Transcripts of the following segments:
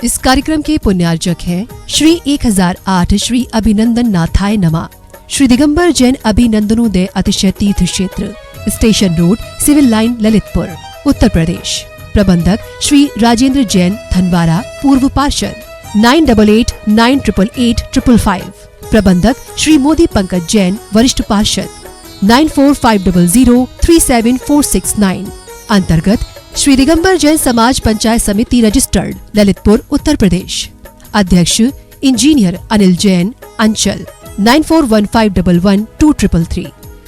इस कार्यक्रम के पुण्यार्जक हैं श्री 1008 श्री अभिनंदन नाथाय नमः, श्री दिगंबर जैन अभिनंदनोदय अतिशय तीर्थ क्षेत्र, station road, civil line, Lalitpur, Uttar Pradesh. प्रबंधक श्री राजेंद्र जैन धनवारा, पूर्व पार्षद, 9889888555। प्रबंधक श्री मोदी पंकज जैन, वरिष्ठ पार्षद, 9450037469। अंतर्गत श्री दिगंबर जैन समाज पंचायत समिति रजिस्टर्ड, ललितपुर, उत्तर प्रदेश। अध्यक्ष इंजीनियर अनिल जैन, अंचल, 9415112333।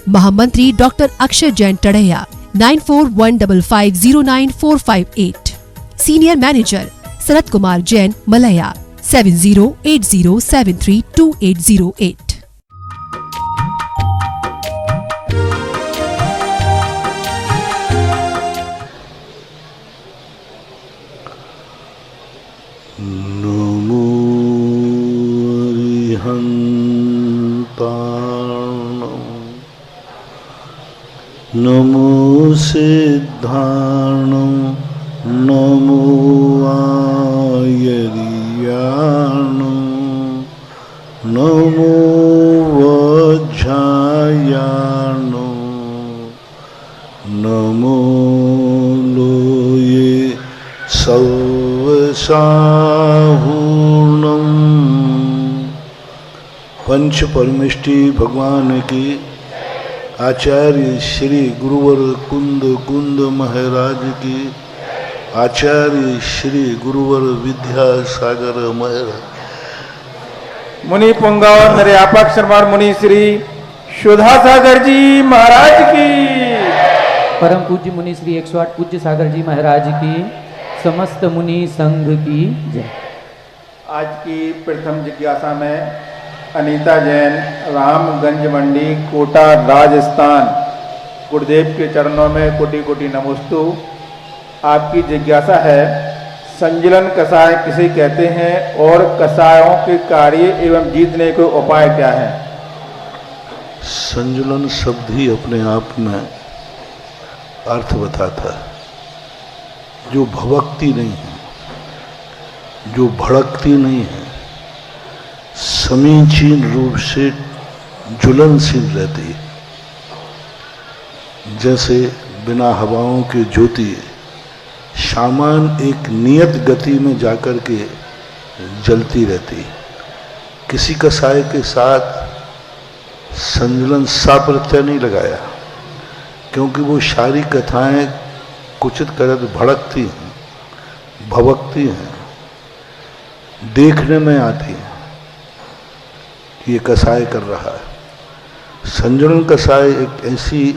महामंत्री doctor Akshay Jain Tadaiya, 9415509458। Senior manager Sharad Kumar Jain, Malaya, 7080732808। नमो अरिहन्ताणं, नमो सिद्धाणं, नमो आयर्याणं, नमो वज्रायाणं, नमो लोये सर्वसाहुणं। पंच परमेष्टि भगवान की, आचार्य श्री गुरुवर कुंद महाराज की, आचार्य श्री गुरुवर विद्यासागर महाराज, मुनि पुंगावर निर्यापक शर्मा मुनि श्री सुधा सागर जी महाराज की, परम पूज्य मुनि श्री 108 पूज्य सागर जी महाराज की, समस्त मुनि संघ की जय। आज की प्रथम जिज्ञासा में अनीता जैन, रामगंज मंडी, कोटा, राजस्थान, गुरुदेव के चरणों में कोटि कोटि नमोस्तु। आपकी जिज्ञासा है, संजलन कषाय किसे कहते हैं और कषायों के कार्य एवं जीतने के उपाय क्या है? संजलन शब्द ही अपने आप में अर्थ बताता है। जो भवकती नहीं है, जो भड़कती नहीं है, समीचीन रूप से ज्वलनशील रहती है। जैसे बिना हवाओं की ज्योति सामान एक नियत गति में जाकर के जलती रहती है। किसी कसाय के साथ संजलन सा प्रत्यय नहीं लगाया, क्योंकि वो सारी कथाएं कुचित करत भड़कती हैं, भवकती हैं, देखने में आती हैं ये कसाय कर रहा है। संजलन कसाय एक ऐसी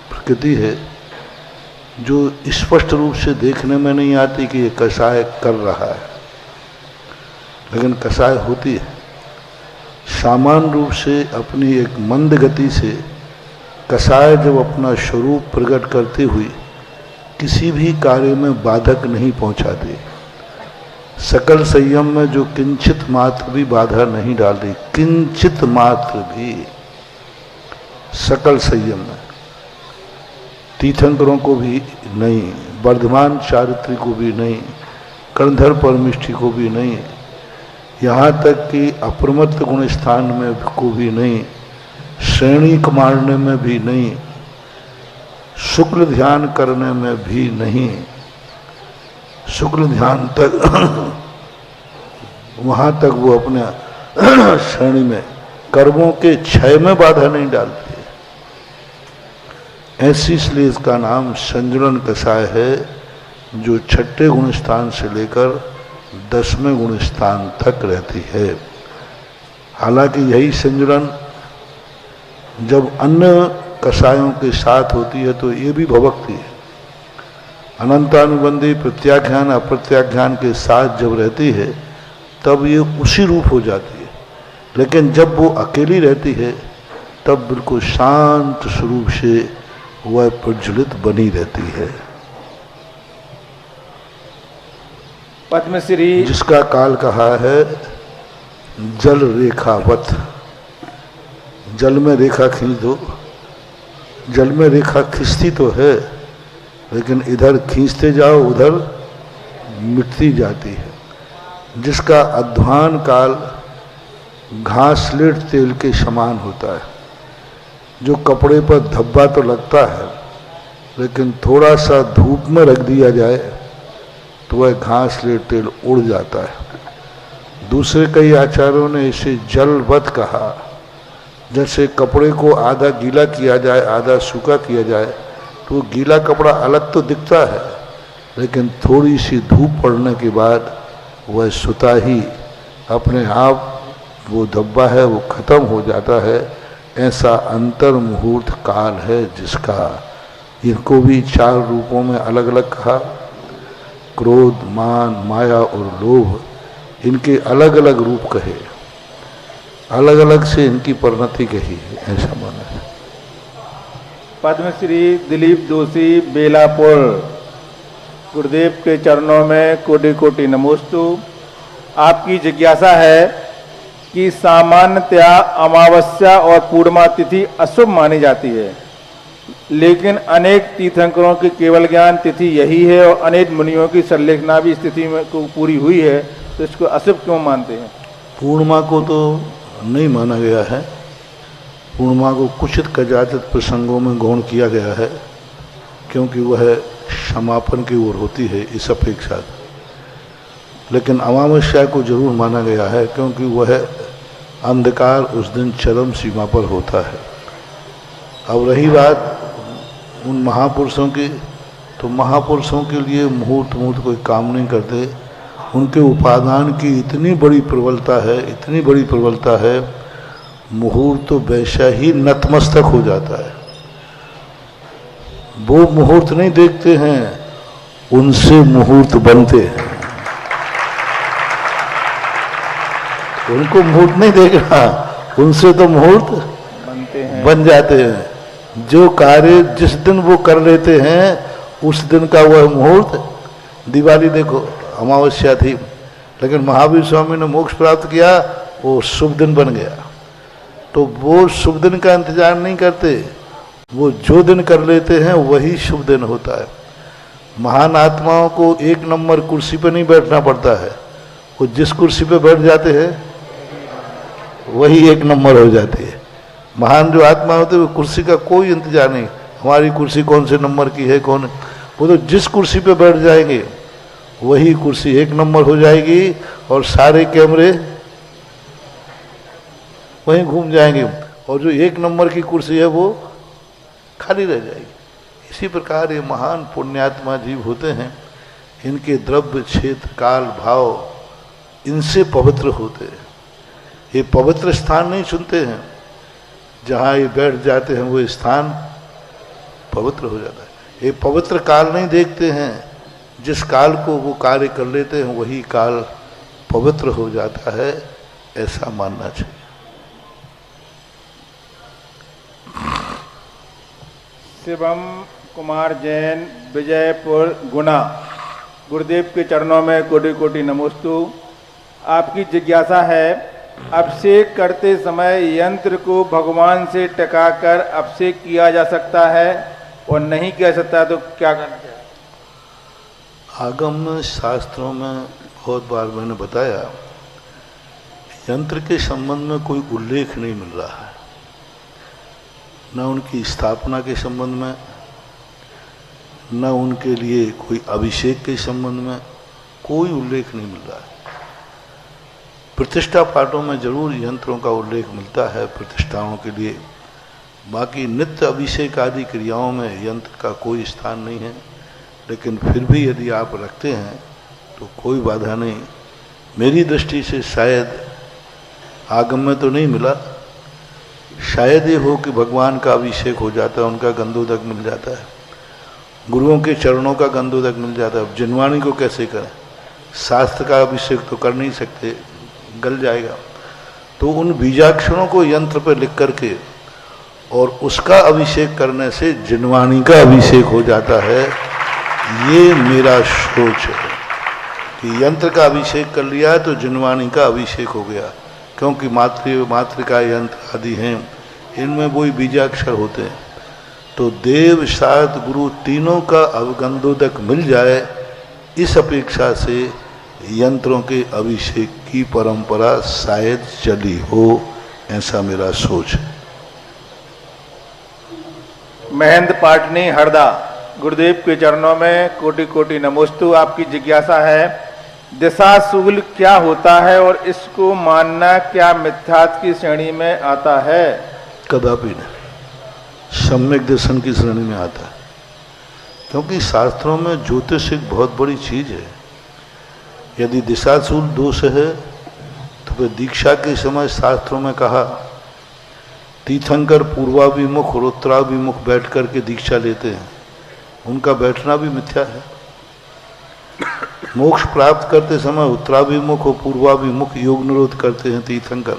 प्रकृति है जो स्पष्ट रूप से देखने में नहीं आती कि ये कसाय कर रहा है, लेकिन कसाय होती है। सामान्य रूप से अपनी एक मंद गति से कसाय जब अपना स्वरूप प्रकट करती हुई किसी भी कार्य में बाधक नहीं पहुंचाती, सकल संयम में जो किंचित मात्र भी बाधा नहीं डालती, किंचित मात्र भी सकल संयम में, तीर्थंकरों को भी नहीं, वर्धमान चारित्री को भी नहीं, कर्णधर परमिष्ठि को भी नहीं, यहाँ तक कि अप्रमत्त गुण स्थान में को भी नहीं, श्रेणी मारने में भी नहीं, शुक्ल ध्यान करने में भी नहीं, शुक्ल ध्यान तक वहाँ तक वो अपने श्रेणी में कर्मों के क्षय में बाधा नहीं डालती है। ऐसी इसलिए इसका नाम संजलन कषाय है, जो छठे गुण स्थान से लेकर 10वें गुण स्थान तक रहती है। हालांकि यही संजलन जब अन्य कषायों के साथ होती है तो ये भी भवकती है। अनंतानुबंधी प्रत्याख्यान अप्रत्याख्यान के साथ जब रहती है तब ये उसी रूप हो जाती है, लेकिन जब वो अकेली रहती है तब बिल्कुल शांत स्वरूप से वह प्रज्वलित बनी रहती है। पद्मश्री जिसका काल कहा है जल रेखावत, जल में रेखा खींच दो, जल में रेखा खींचती तो है लेकिन इधर खींचते जाओ उधर मिटती जाती है। जिसका अध्वान काल घासलेट तेल के समान होता है। जो कपड़े पर धब्बा तो लगता है, लेकिन थोड़ा सा धूप में रख दिया जाए तो वह घासलेट तेल उड़ जाता है। दूसरे कई आचार्यों ने इसे जलवत कहा। जैसे कपड़े को आधा गीला किया जाए, आधा सूखा किया जाए, तो वो गीला कपड़ा अलग तो दिखता है, लेकिन थोड़ी सी धूप पड़ने के बाद वह सुता ही अपने आप वो धब्बा है वो खत्म हो जाता है। ऐसा अंतर मुहूर्त काल है जिसका, इनको भी 4 रूपों में अलग अलग कहा। क्रोध, मान, माया और लोभ, इनके अलग अलग रूप कहे, अलग अलग से इनकी परिणति कही है, ऐसा माना है। पद्मश्री दिलीप जोशी बेलापुर, गुरुदेव के चरणों में कोटि कोटि नमोस्तु। आपकी जिज्ञासा है कि सामान्यतया अमावस्या और पूर्णिमा तिथि अशुभ मानी जाती है, लेकिन अनेक तीर्थंकरों की केवल ज्ञान तिथि यही है और अनेक मुनियों की संलेखना भी इस तिथि में को पूरी हुई है, तो इसको अशुभ क्यों मानते हैं? पूर्णिमा को तो नहीं माना गया है। पूर्णिमा को कुछ कदाचित प्रसंगों में गौण किया गया है, क्योंकि वह समापन की ओर होती है इस अपेक्षा। लेकिन अमावस्या को जरूर माना गया है, क्योंकि वह अंधकार उस दिन चरम सीमा पर होता है। अब रही बात उन महापुरुषों की, तो महापुरुषों के लिए मुहूर्त कोई काम नहीं करते। उनके उपादान की इतनी बड़ी प्रबलता है, इतनी बड़ी प्रबलता है, मुहूर्त तो वैसा ही नतमस्तक हो जाता है। वो मुहूर्त नहीं देखते हैं, उनसे मुहूर्त बनते हैं। उनको मुहूर्त नहीं देखना, उनसे तो मुहूर्त बनते हैं, बन जाते हैं। जो कार्य जिस दिन वो कर लेते हैं, उस दिन का वह मुहूर्त। दिवाली देखो, अमावस्या थी, लेकिन महावीर स्वामी ने मोक्ष प्राप्त किया, वो शुभ दिन बन गया। तो वो शुभ दिन का इंतजार नहीं करते, वो जो दिन कर लेते हैं वही शुभ दिन होता है। महान आत्माओं को 1 नंबर कुर्सी पर नहीं बैठना पड़ता है, वो जिस कुर्सी पे बैठ जाते हैं वही 1 नंबर हो जाती है। महान जो आत्मा होते हैं वो कुर्सी का कोई इंतजार नहीं, हमारी कुर्सी कौन से नंबर की है कौन, वो तो जिस कुर्सी पे बैठ जाएंगे वही कुर्सी 1 नंबर हो जाएगी, और सारे कैमरे वहीं घूम जाएंगे, और जो 1 नंबर की कुर्सी है वो खाली रह जाएगी। इसी प्रकार ये महान पुण्यात्मा जीव होते हैं, इनके द्रव्य, क्षेत्र, काल, भाव इनसे पवित्र होते हैं। ये पवित्र स्थान नहीं चुनते हैं, जहाँ ये बैठ जाते हैं वो स्थान पवित्र हो जाता है। ये पवित्र काल नहीं देखते हैं, जिस काल को वो कार्य कर लेते हैं वही काल पवित्र हो जाता है, ऐसा मानना चाहिए। शिवम कुमार जैन, विजयपुर, गुना, गुरुदेव के चरणों में कोटि कोटि नमोस्तु। आपकी जिज्ञासा है, अभिषेक करते समय यंत्र को भगवान से टकाकर अभिषेक किया जा सकता है और नहीं किया सकता तो क्या करना चाहिए? आगम शास्त्रों में बहुत बार मैंने बताया, यंत्र के संबंध में कोई उल्लेख नहीं मिल रहा है, न उनकी स्थापना के संबंध में, न उनके लिए कोई अभिषेक के संबंध में कोई उल्लेख नहीं मिल रहा है। प्रतिष्ठा पाठों में जरूर यंत्रों का उल्लेख मिलता है प्रतिष्ठाओं के लिए, बाकी नित्य अभिषेक आदि क्रियाओं में यंत्र का कोई स्थान नहीं है। लेकिन फिर भी यदि आप रखते हैं तो कोई बाधा नहीं। मेरी दृष्टि से शायद आगम में तो नहीं मिला, शायद ये हो कि भगवान का अभिषेक हो जाता है, उनका गंधोदक मिल जाता है, गुरुओं के चरणों का गंधोदक मिल जाता है। अब जिनवाणी को कैसे करें? शास्त्र का अभिषेक तो कर नहीं सकते, गल जाएगा। तो उन बीजाक्षरों को यंत्र पर लिख करके और उसका अभिषेक करने से जिनवाणी का अभिषेक हो जाता है। ये मेरा सोच है कि यंत्र का अभिषेक कर लिया तो जिनवाणी का अभिषेक हो गया, क्योंकि मातृका यंत्र आदि हैं, इनमें वही बीजाक्षर होते हैं। तो देव, शास्त्र, गुरु तीनों का अवगंधोदक मिल जाए, इस अपेक्षा से यंत्रों के अभिषेक की परंपरा शायद चली हो, ऐसा मेरा सोच है। महेंद्र पाटनी हरदा, गुरुदेव के चरणों में कोटि कोटि नमोस्तु। आपकी जिज्ञासा है दिशाशूल क्या होता है और इसको मानना क्या मिथ्यात्व की श्रेणी में आता है? कदापि नहीं, सम्यक दर्शन की श्रेणी में आता है, क्योंकि शास्त्रों में ज्योतिष एक बहुत बड़ी चीज है। यदि दिशाशूल दोष है तो फिर दीक्षा के समय शास्त्रों में कहा तीर्थंकर पूर्वाभिमुख और उत्तराभिमुख बैठ करके दीक्षा लेते हैं, उनका बैठना भी मिथ्या है। मोक्ष प्राप्त करते समय उत्तराभिमुख और पूर्वाभिमुख योग निरोध करते हैं तीर्थंकर,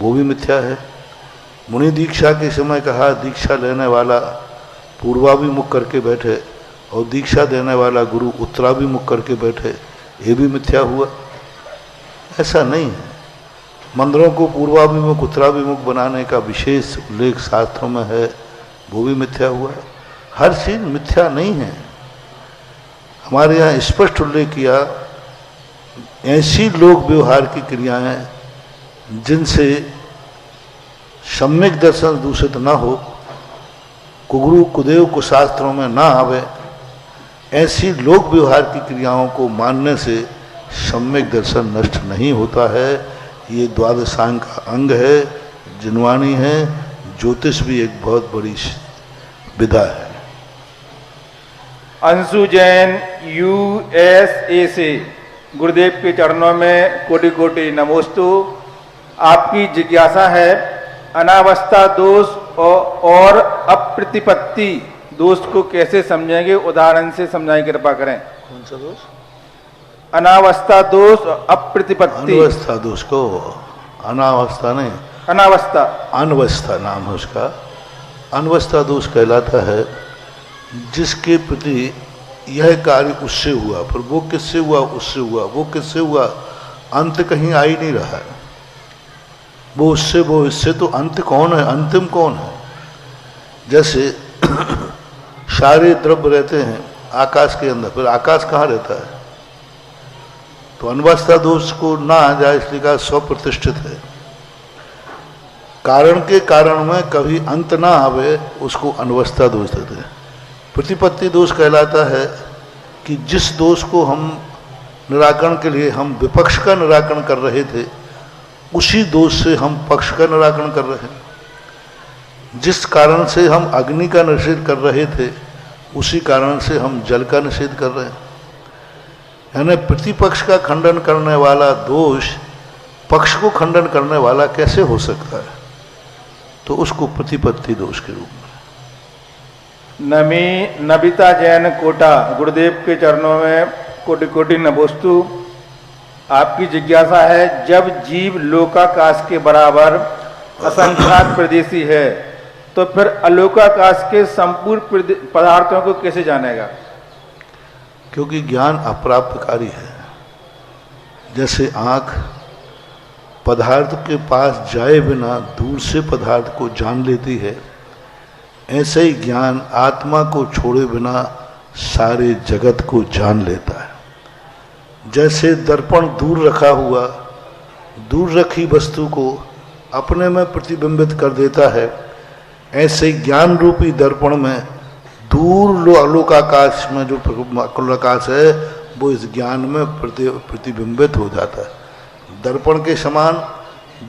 वो भी मिथ्या है। मुनि दीक्षा के समय कहा दीक्षा लेने वाला पूर्वाभिमुख करके बैठे और दीक्षा देने वाला गुरु उत्तराभिमुख करके बैठे, ये भी मिथ्या हुआ। ऐसा नहीं है। मंदिरों को पूर्वाभिमुख उत्तराभिमुख बनाने का विशेष उल्लेख शास्त्रों में है, वो भी मिथ्या हुआ। हर चीज मिथ्या नहीं है। हमारे यहाँ स्पष्ट उल्लेख किया ऐसी लोक व्यवहार की क्रियाएं जिनसे सम्यक दर्शन दूषित न हो, कुगुरु कुदेव को शास्त्रों में ना आवे, ऐसी लोक व्यवहार की क्रियाओं को मानने से सम्यक दर्शन नष्ट नहीं होता है। ये द्वादशांग का अंग है, जिनवाणी है, ज्योतिष भी एक बहुत बड़ी विधा है। अंशु जैन USA से, गुरुदेव के चरणों में कोटि कोटि नमोस्तु। आपकी जिज्ञासा है अनावस्था दोष और अप्रतिपत्ति दोष को कैसे समझेंगे, उदाहरण से समझाएं कृपा करें। कौन सा दोष? अनावस्था दोष और अप्रतिपत्ति। अनवस्था दोष को, अनावस्था नहीं, अनावस्था, अनवस्था नाम है उसका। अनवस्था दोष कहलाता है जिसके प्रति यह कार्य उससे हुआ, पर वो किससे हुआ? उससे हुआ। वो किससे हुआ? अंत कहीं आ ही नहीं रहा है। वो उससे, वो इससे, तो अंत कौन है? अंतिम कौन है? जैसे सारे द्रव्य रहते हैं आकाश के अंदर, फिर आकाश कहाँ रहता है? तो अनवस्था दोष को ना आ जाए इसलिए कहा स्वप्रतिष्ठित है। कारण के कारण में कभी अंत ना आवे, उसको अनवस्था दोष देते हैं। प्रतिपत्ति दोष कहलाता है कि जिस दोष को हम निराकरण के लिए हम विपक्ष का निराकरण कर रहे थे, उसी दोष से हम पक्ष का निराकरण कर रहे हैं। जिस कारण से हम अग्नि का निषेध कर रहे थे, उसी कारण से हम जल का निषेध कर रहे हैं। यानी प्रतिपक्ष का खंडन करने वाला दोष पक्ष को खंडन करने वाला कैसे हो सकता है? तो उसको प्रतिपत्ति दोष के रूप में। नमिता जैन कोटा, गुरुदेव के चरणों में कोटि कोटि नमोस्तु। आपकी जिज्ञासा है जब जीव लोकाकाश के बराबर असंख्यात प्रदेशी है तो फिर अलोकाकाश के संपूर्ण पदार्थों को कैसे जानेगा? क्योंकि ज्ञान अप्राप्तकारी है। जैसे आँख पदार्थ के पास जाए बिना दूर से पदार्थ को जान लेती है, ऐसे ही ज्ञान आत्मा को छोड़े बिना सारे जगत को जान लेता है। जैसे दर्पण दूर रखा हुआ दूर रखी वस्तु को अपने में प्रतिबिंबित कर देता है, ऐसे ज्ञान रूपी दर्पण में दूर आलोकाकाश में जो आकाश है वो इस ज्ञान में प्रतिबिंबित हो जाता है। दर्पण के समान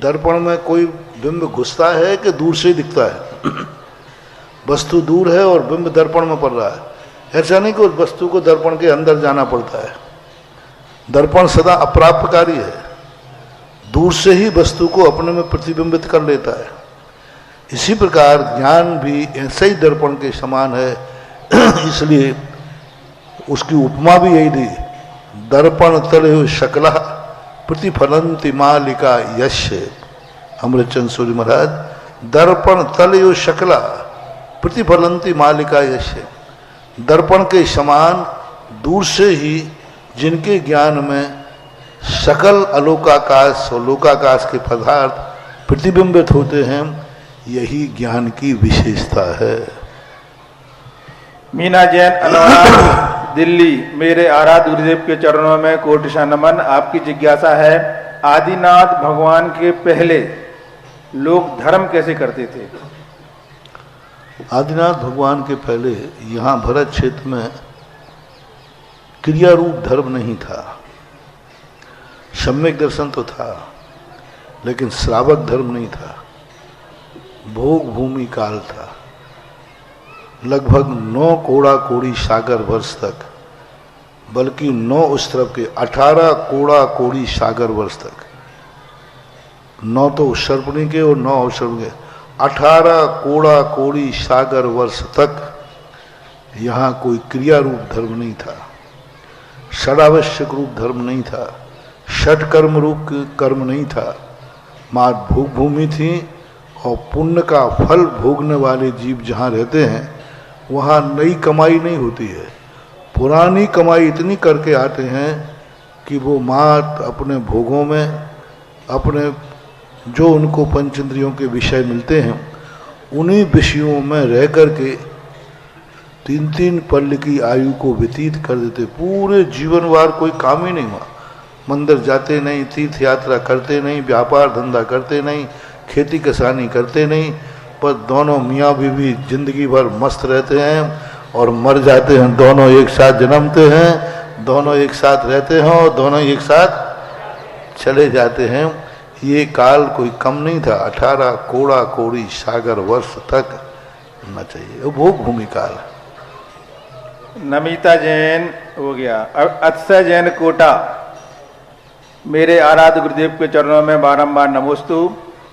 दर्पण में कोई बिंब घुसता है कि दूर से दिखता है? वस्तु दूर है और बिंब दर्पण में पड़ रहा है। ऐसा नहीं कि उस वस्तु को दर्पण के अंदर जाना पड़ता है। दर्पण सदा अप्राप्तकारी है, दूर से ही वस्तु को अपने में प्रतिबिंबित कर लेता है। इसी प्रकार ज्ञान भी ऐसे ही दर्पण के समान है। इसलिए उसकी उपमा भी यही दी, दर्पण तले शकला प्रतिफलंति मालिका यश। अमृतचंद सूर्य महाराज, दर्पण तले शकला प्रतिफलंति मालिका यश। दर्पण के समान दूर से ही जिनके ज्ञान में सकल अलोकाकाश और लोकाकाश के पदार्थ प्रतिबिंबित होते हैं, यही ज्ञान की विशेषता है। मीना जैन अनौरा, दिल्ली। मेरे आराध्य गुरुदेव के चरणों में कोटिशा नमन। आपकी जिज्ञासा है, आदिनाथ भगवान के पहले लोग धर्म कैसे करते थे? आदिनाथ भगवान के पहले यहाँ भरत क्षेत्र में क्रिया रूप धर्म नहीं था। सम्यक दर्शन तो था, लेकिन श्रावक धर्म नहीं था। भोग भूमि काल था। लगभग 9 कोड़ा कोड़ी सागर वर्ष तक, बल्कि 9 उस तरफ के 18 कोड़ा कोड़ी सागर वर्ष तक, 9 तो उत्सर्पणी के और 9 उत्सर्पणी के, 18 कोड़ा कोड़ी सागर वर्ष तक यहाँ कोई क्रिया रूप धर्म नहीं था, षडावश्यक रूप धर्म नहीं था, षट कर्म रूप कर्म नहीं था। मात्र भोग भूमि थी और पुण्य का फल भोगने वाले जीव जहाँ रहते हैं वहाँ नई कमाई नहीं होती है। पुरानी कमाई इतनी करके आते हैं कि वो मात्र अपने भोगों में, अपने जो उनको पंच इंद्रियों के विषय मिलते हैं उन्हीं विषयों में रह कर के 3-3 पल की आयु को व्यतीत कर देते। पूरे जीवन वार कोई काम ही नहीं हुआ। मंदिर जाते नहीं, तीर्थ यात्रा करते नहीं, व्यापार धंधा करते नहीं, खेती किसानी करते नहीं, पर दोनों मियाँ बीवी जिंदगी भर मस्त रहते हैं और मर जाते हैं। दोनों एक साथ जन्मते हैं, दोनों एक साथ रहते हैं और दोनों एक साथ चले जाते हैं। ये काल कोई कम नहीं था। 18 कोड़ा कोड़ी सागर वर्ष तक होना चाहिए। वो भोग भूमि काल। नमिता जैन हो गया। अक्षय जैन कोटा। मेरे आराध्य गुरुदेव के चरणों में बारंबार नमोस्तु।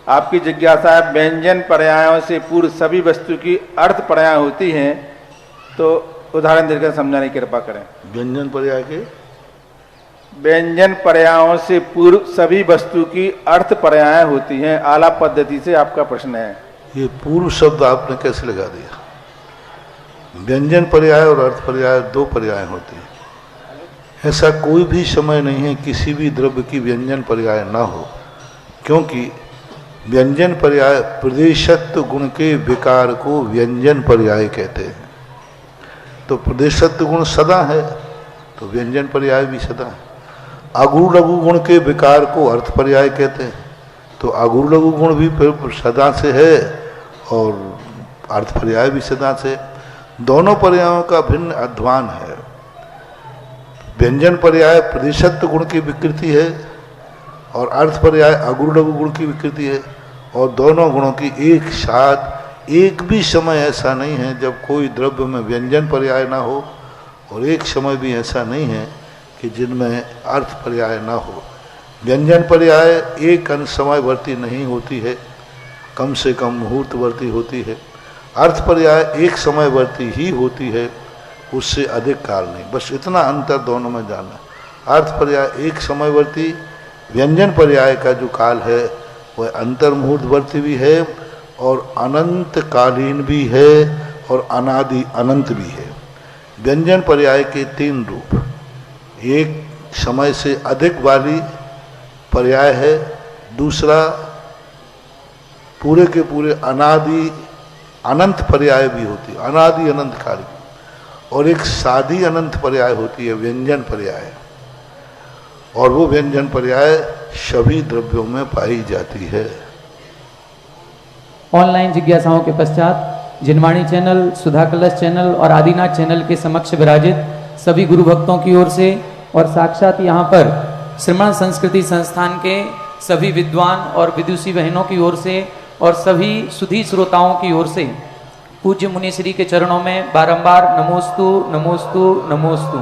आपकी जिज्ञासा है, व्यंजन पर्यायों से पूर्व सभी वस्तु की अर्थ पर्याय होती हैं, तो उदाहरण देकर समझाने की कृपा करें। व्यंजन पर्याय के व्यंजन पर्यायों से पूर्व सभी वस्तु की अर्थ पर्याय होती हैं। आलाप पद्धति से आपका प्रश्न है। ये पूर्व शब्द आपने कैसे लगा दिया? व्यंजन पर्याय और अर्थ पर्याय 2 पर्याय होते हैं। ऐसा कोई भी समय नहीं है किसी भी द्रव्य की व्यंजन पर्याय ना हो, क्योंकि व्यंजन पर्याय प्रदेशत्व गुण के विकार को व्यंजन पर्याय कहते हैं। तो प्रदेशत्व गुण सदा है तो व्यंजन पर्याय भी सदा है। अगुरु लघु गुण के विकार को अर्थ पर्याय कहते हैं, तो अगुरु लघु गुण भी सदा से है और अर्थ पर्याय भी सदा से। दोनों पर्यायों का भिन्न अध्वान है। व्यंजन पर्याय प्रदेशत्व गुण की विकृति है और अर्थ पर्याय अगुरु लघु गुण की विकृति है, और दोनों गुणों की एक साथ एक भी समय ऐसा नहीं है जब कोई द्रव्य में व्यंजन पर्याय ना हो, और एक समय भी ऐसा नहीं है कि जिनमें अर्थ पर्याय ना हो। व्यंजन पर्याय एक अंश समयवर्ती नहीं होती है, कम से कम मुहूर्तवर्ती होती है। अर्थ पर्याय एक समयवर्ती ही होती है, उससे अधिक काल नहीं। बस इतना अंतर दोनों में जानना। अर्थ पर्याय एक समयवर्ती, व्यंजन पर्याय का जो काल है वह अंतर मुहूर्तवर्ती भी है और अनंत कालीन भी है और अनादि अनंत भी है। व्यंजन पर्याय के 3 रूप, एक समय से अधिक वाली पर्याय है, दूसरा पूरे के पूरे अनादि अनंत पर्याय भी होती है, अनादि अनंत काल, और एक सादी अनंत पर्याय होती है व्यंजन पर्याय, और वो व्यंजन पर्याय सभी द्रव्यों में पाई जाती है। ऑनलाइन जिज्ञासाओं के पश्चात जिनवाणी चैनल, सुधा कलश चैनल और आदिनाथ चैनल के समक्ष विराजित सभी गुरु भक्तों की ओर से और साक्षात यहाँ पर श्रमण संस्कृति संस्थान के सभी विद्वान और विदुषी बहनों की ओर से और सभी सुधी श्रोताओं की ओर से पूज्य मुनिश्री के चरणों में बारंबार नमोस्तु नमोस्तु नमोस्तु।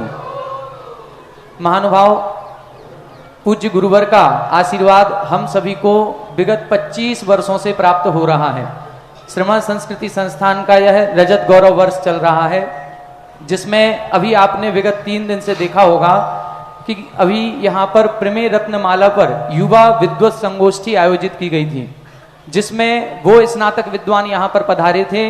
महानुभाव, पूज्य गुरुवर का आशीर्वाद हम सभी को विगत 25 वर्षों से प्राप्त हो रहा है। श्रमण संस्कृति संस्थान का यह रजत गौरव वर्ष चल रहा है, जिसमें अभी आपने विगत 3 दिन से देखा होगा कि अभी यहाँ पर प्रमेय रत्नमाला पर युवा विद्वत संगोष्ठी आयोजित की गई थी, जिसमें वो स्नातक विद्वान यहाँ पर पधारे थे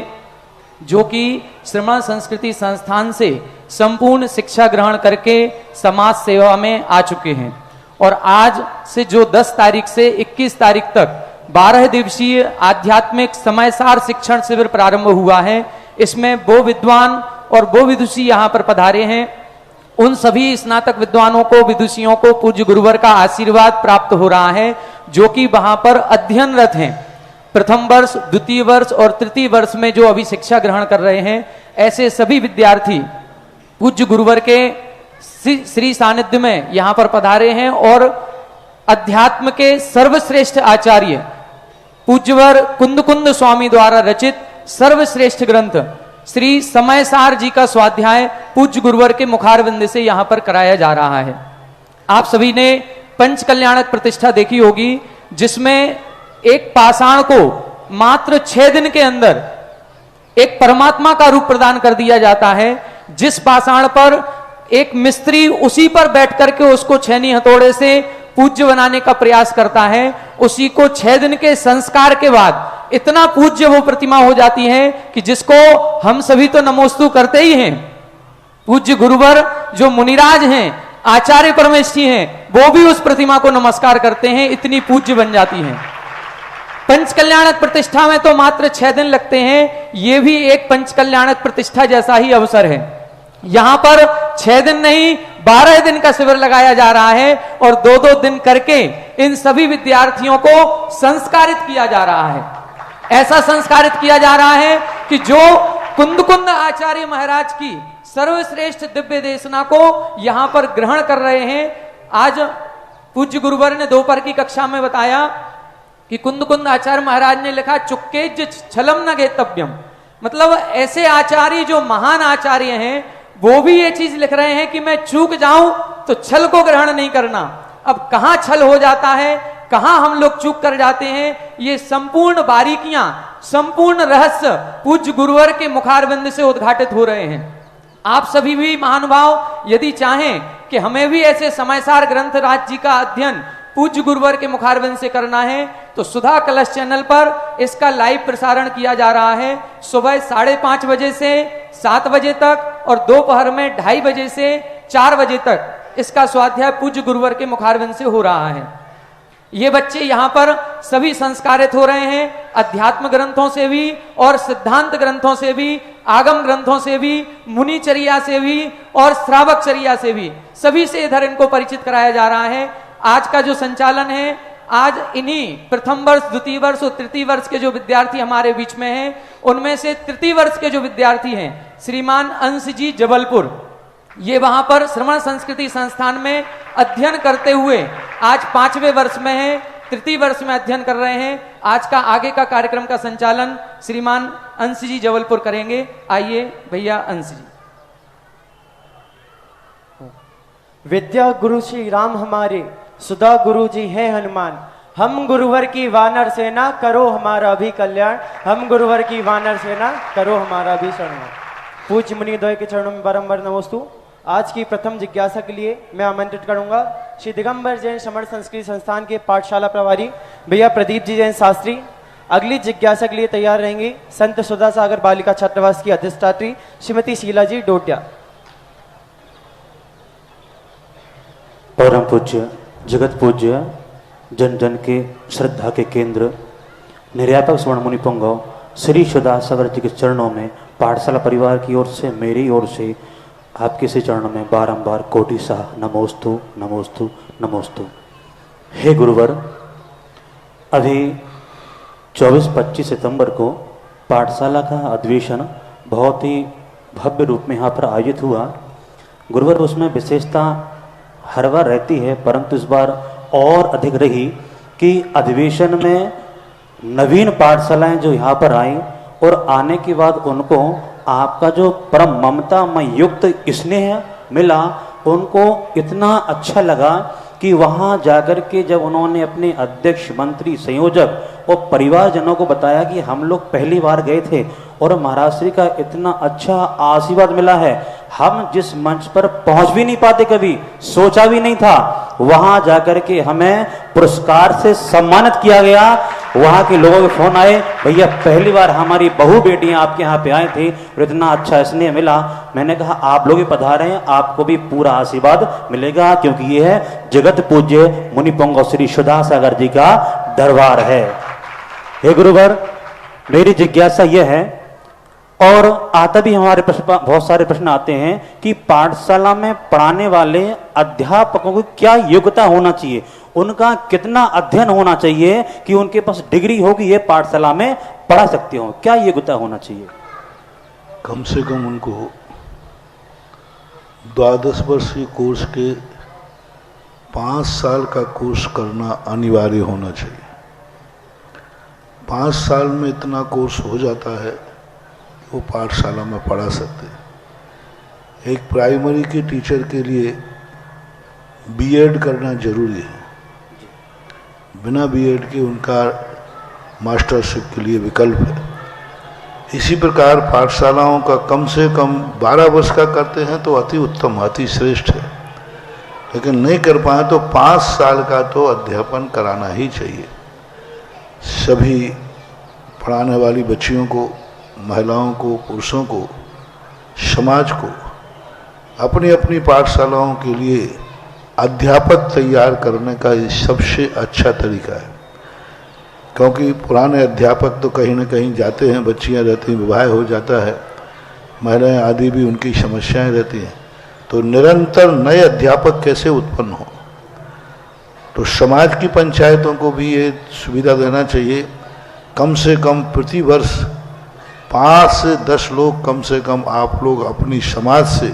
जो कि श्रमण संस्कृति संस्थान से संपूर्ण शिक्षा ग्रहण करके समाज सेवा में आ चुके हैं। और आज से जो 10 तारीख से 21 तारीख तक 12 दिवसीय आध्यात्मिक समयसार शिक्षण शिविर प्रारंभ हुआ है। इसमें वो विद्वान और वो विदुषी यहाँ पर पधारे हैं उन सभी स्नातक विद्वानों को, विदुषियों को पूज्य गुरुवर का आशीर्वाद प्राप्त हो रहा है, जो कि वहां पर अध्ययनरत हैं। प्रथम वर्ष, द्वितीय वर्ष और तृतीय वर्ष में जो अभी शिक्षा ग्रहण कर रहे हैं, ऐसे सभी विद्यार्थी पूज्य गुरुवर के श्री सानिध्य में यहां पर पधारे हैं और अध्यात्म के सर्वश्रेष्ठ आचार्य पूज्यवर कुंद स्वामी द्वारा रचित सर्वश्रेष्ठ ग्रंथ श्री समयसार जी का स्वाध्याय पूज्य गुरुवर के मुखारविंद से यहां पर कराया जा रहा है। आप सभी ने पंच कल्याणक प्रतिष्ठा देखी होगी, जिसमें एक पाषाण को मात्र 6 दिन के अंदर एक परमात्मा का रूप प्रदान कर दिया जाता है। जिस पाषाण पर एक मिस्त्री उसी पर बैठ करके उसको छेनी हथौड़े से पूज्य बनाने का प्रयास करता है, उसी को 6 दिन के संस्कार के बाद इतना पूज्य वो प्रतिमा हो जाती है कि जिसको हम सभी तो नमोस्तु करते ही हैं। पूज्य गुरुवर जो मुनिराज हैं, आचार्य परमेष्ठी हैं, वो भी उस प्रतिमा को नमस्कार करते हैं, इतनी पूज्य बन जाती हैं। पंच कल्याणक प्रतिष्ठा में तो मात्र 6 दिन लगते हैं, ये भी एक पंच कल्याणक प्रतिष्ठा जैसा ही अवसर है। यहां पर 6 दिन नहीं 12 दिन का शिविर लगाया जा रहा है और 2-2 दिन करके इन सभी विद्यार्थियों को संस्कारित किया जा रहा है। ऐसा संस्कारित किया जा रहा है कि जो कुंद आचार्य महाराज की सर्वश्रेष्ठ दिव्य देशना को यहां पर ग्रहण कर रहे हैं। आज पूज्य गुरुवर ने दोपहर की कक्षा में बताया कि कुंद आचार्य महाराज ने लिखा चुक्के छलम न गेतव्यम, मतलब ऐसे आचार्य जो महान आचार्य हैं वो भी ये चीज लिख रहे हैं कि मैं चूक जाऊं तो छल को ग्रहण नहीं करना। अब कहां छल हो जाता है, कहां हम लोग चूक कर जाते हैं, ये संपूर्ण बारीकियां, संपूर्ण रहस्य पूज्य गुरुवर के मुखारविंद से उद्घाटित हो रहे हैं। आप सभी भी महानुभाव यदि चाहें कि हमें भी ऐसे समयसार ग्रंथ राज जी का अध्ययन पूज्य गुरुवर के मुखारविंद से करना है, तो सुधा कलश चैनल पर इसका लाइव प्रसारण किया जा रहा है। सुबह 5:30 बजे से 7 बजे तक और दोपहर में 2:30 बजे से 4 बजे तक इसका स्वाध्याय पूज्य गुरुवर के मुखारविंद से हो रहा है। ये बच्चे यहाँ पर सभी संस्कारित हो रहे हैं, अध्यात्म ग्रंथों से भी और सिद्धांत ग्रंथों से भी, आगम ग्रंथों से भी, मुनिचर्या से भी और श्रावकचर्या से भी, सभी से इधर इनको परिचित कराया जा रहा है। आज का जो संचालन है, आज इन्हीं प्रथम वर्ष, द्वितीय वर्ष और तृतीय वर्ष के जो विद्यार्थी हमारे बीच में हैं, उनमें से तृतीय वर्ष के जो विद्यार्थी हैं श्रीमान अंश जी जबलपुर, ये वहां पर श्रमण संस्कृति संस्थान में अध्ययन करते हुए आज 5वें वर्ष में है, तृतीय वर्ष में अध्ययन कर रहे हैं। आज का आगे का कार्यक्रम का संचालन श्रीमान अंश जी जबलपुर करेंगे। आइए भैया अंश जी। विद्या गुरु श्री राम हमारे, सुधा गुरु जी है हनुमान। हम गुरुवर की वानर सेना, करो हमारा भी कल्याण। हम गुरुवर की वानर सेना, करो हमारा भी शरण। पूज्य मुनिद्वय के चरणों में बारंबार नमोस्तु। आज की प्रथम जिज्ञासा के लिए मैं आमंत्रित करूंगा श्री दिगंबर जैन समर्थ संस्कृति संस्थान के पाठशाला प्रभारी भैया प्रदीप जी जैन शास्त्री। अगली जिज्ञासा के लिए तैयार रहेंगी संत सुधा सागर बालिका छात्रावास की अधिष्ठात्री श्रीमती शीला जी डोटिया। परम पूज्य जगत पूज्य जन जन के श्रद्धा के केंद्र निर्यापक स्वर्ण मुनि पुंगव श्री सुधा सागर जी के चरणों में पाठशाला परिवार की ओर से, मेरी ओर से आपके से चरणों में बारंबार कोटि सा नमोस्तु नमोस्तु नमोस्तु। हे गुरुवर, अभी 24-25 सितंबर को पाठशाला का अधिवेशन बहुत ही भव्य रूप में यहाँ पर आयोजित हुआ। गुरुवर, उसमें विशेषता हर बार रहती है, परंतु इस बार और अधिक रही कि अधिवेशन में नवीन पाठशालाएं जो यहाँ पर आई और आने के बाद उनको आपका जो परम ममता में युक्त स्नेह मिला, उनको इतना अच्छा लगा कि वहाँ जाकर के जब उन्होंने अपने अध्यक्ष, मंत्री, संयोजक और परिवारजनों को बताया कि हम लोग पहली बार गए थे और महाराज श्री का इतना अच्छा आशीर्वाद मिला है, हम जिस मंच पर पहुंच भी नहीं पाते, कभी सोचा भी नहीं था, वहां जाकर के हमें पुरस्कार से सम्मानित किया गया। वहां के लोगों के फोन आए, भैया पहली बार हमारी बहू बेटियां आपके यहाँ पे आए थे और इतना अच्छा स्नेह मिला। मैंने कहा आप लोग भी पधारे हैं, आपको भी पूरा आशीर्वाद मिलेगा, क्योंकि ये है जगत पूज्य मुनि पुंगव श्री सुधा सागर जी का दरबार है। हे गुरुवर, मेरी जिज्ञासा यह है और आता भी हमारे प्रश्न, बहुत सारे प्रश्न आते हैं कि पाठशाला में पढ़ाने वाले अध्यापकों को क्या योग्यता होना चाहिए, उनका कितना अध्ययन होना चाहिए कि उनके पास डिग्री हो कि ये पाठशाला में पढ़ा सकते हो, क्या योग्यता होना चाहिए? कम से कम उनको 12 वर्षीय कोर्स के 5 साल का कोर्स करना अनिवार्य होना चाहिए। 5 साल में इतना कोर्स हो जाता है वो पाठशाला में पढ़ा सकते हैं। एक प्राइमरी के टीचर के लिए बीएड करना जरूरी है, बिना बीएड के उनका मास्टरशिप के लिए विकल्प है। इसी प्रकार पाठशालाओं का कम से कम 12 वर्ष का करते हैं तो अति उत्तम, अति श्रेष्ठ है, लेकिन नहीं कर पाए तो 5 साल का तो अध्यापन कराना ही चाहिए। सभी पढ़ाने वाली बच्चियों को, महिलाओं को, पुरुषों को, समाज को अपनी अपनी पाठशालाओं के लिए अध्यापक तैयार करने का ये सबसे अच्छा तरीका है। क्योंकि पुराने अध्यापक तो कहीं ना कहीं जाते हैं, बच्चियां रहती हैं, विवाह हो जाता है, महिलाएं आदि भी उनकी समस्याएं रहती हैं, तो निरंतर नए अध्यापक कैसे उत्पन्न हो। तो समाज की पंचायतों को भी ये सुविधा देना चाहिए, कम से कम प्रति वर्ष 5 से 10 लोग कम से कम आप लोग अपनी समाज से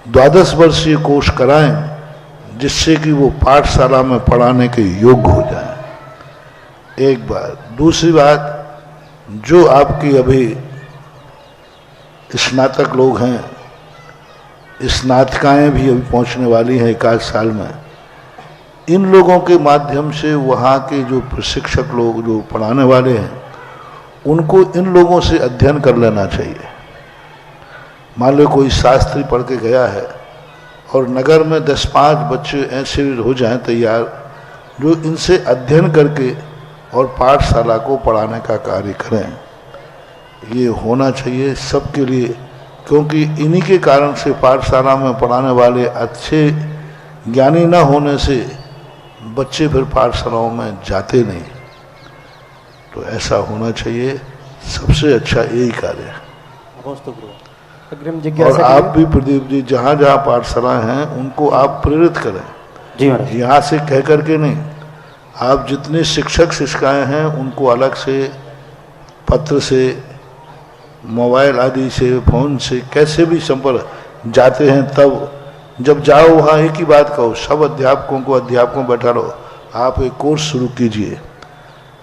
12 वर्षीय कोर्स कराएं, जिससे कि वो पाठशाला में पढ़ाने के योग्य हो जाएं। एक बात। दूसरी बात, जो आपकी अभी स्नातक लोग हैं, स्नातकाएं भी अभी पहुंचने वाली हैं 1 साल में, इन लोगों के माध्यम से वहाँ के जो प्रशिक्षक लोग जो पढ़ाने वाले हैं उनको इन लोगों से अध्ययन कर लेना चाहिए। मान लो कोई शास्त्री पढ़ के गया है और नगर में 10-5 बच्चे ऐसे हो जाएं तैयार जो इनसे अध्ययन करके और पाठशाला को पढ़ाने का कार्य करें। ये होना चाहिए सबके लिए, क्योंकि इन्हीं के कारण से पाठशाला में पढ़ाने वाले अच्छे ज्ञानी न होने से बच्चे फिर पाठशालाओं में जाते नहीं। तो ऐसा होना चाहिए, सबसे अच्छा यही कार्य है। अग्रिम और जिज्ञासा आप भी प्रदीप जी जहाँ जहाँ पाठशाला हैं उनको आप प्रेरित करें जी महाराज। यहाँ से कह करके नहीं, आप जितने शिक्षक शिक्षिकाएं हैं उनको अलग से पत्र से, मोबाइल आदि से, फोन से, कैसे भी संपर्क जाते हैं, तब जब जाओ वहाँ एक ही बात कहो, सब अध्यापकों बैठा रहो, आप एक कोर्स शुरू कीजिए।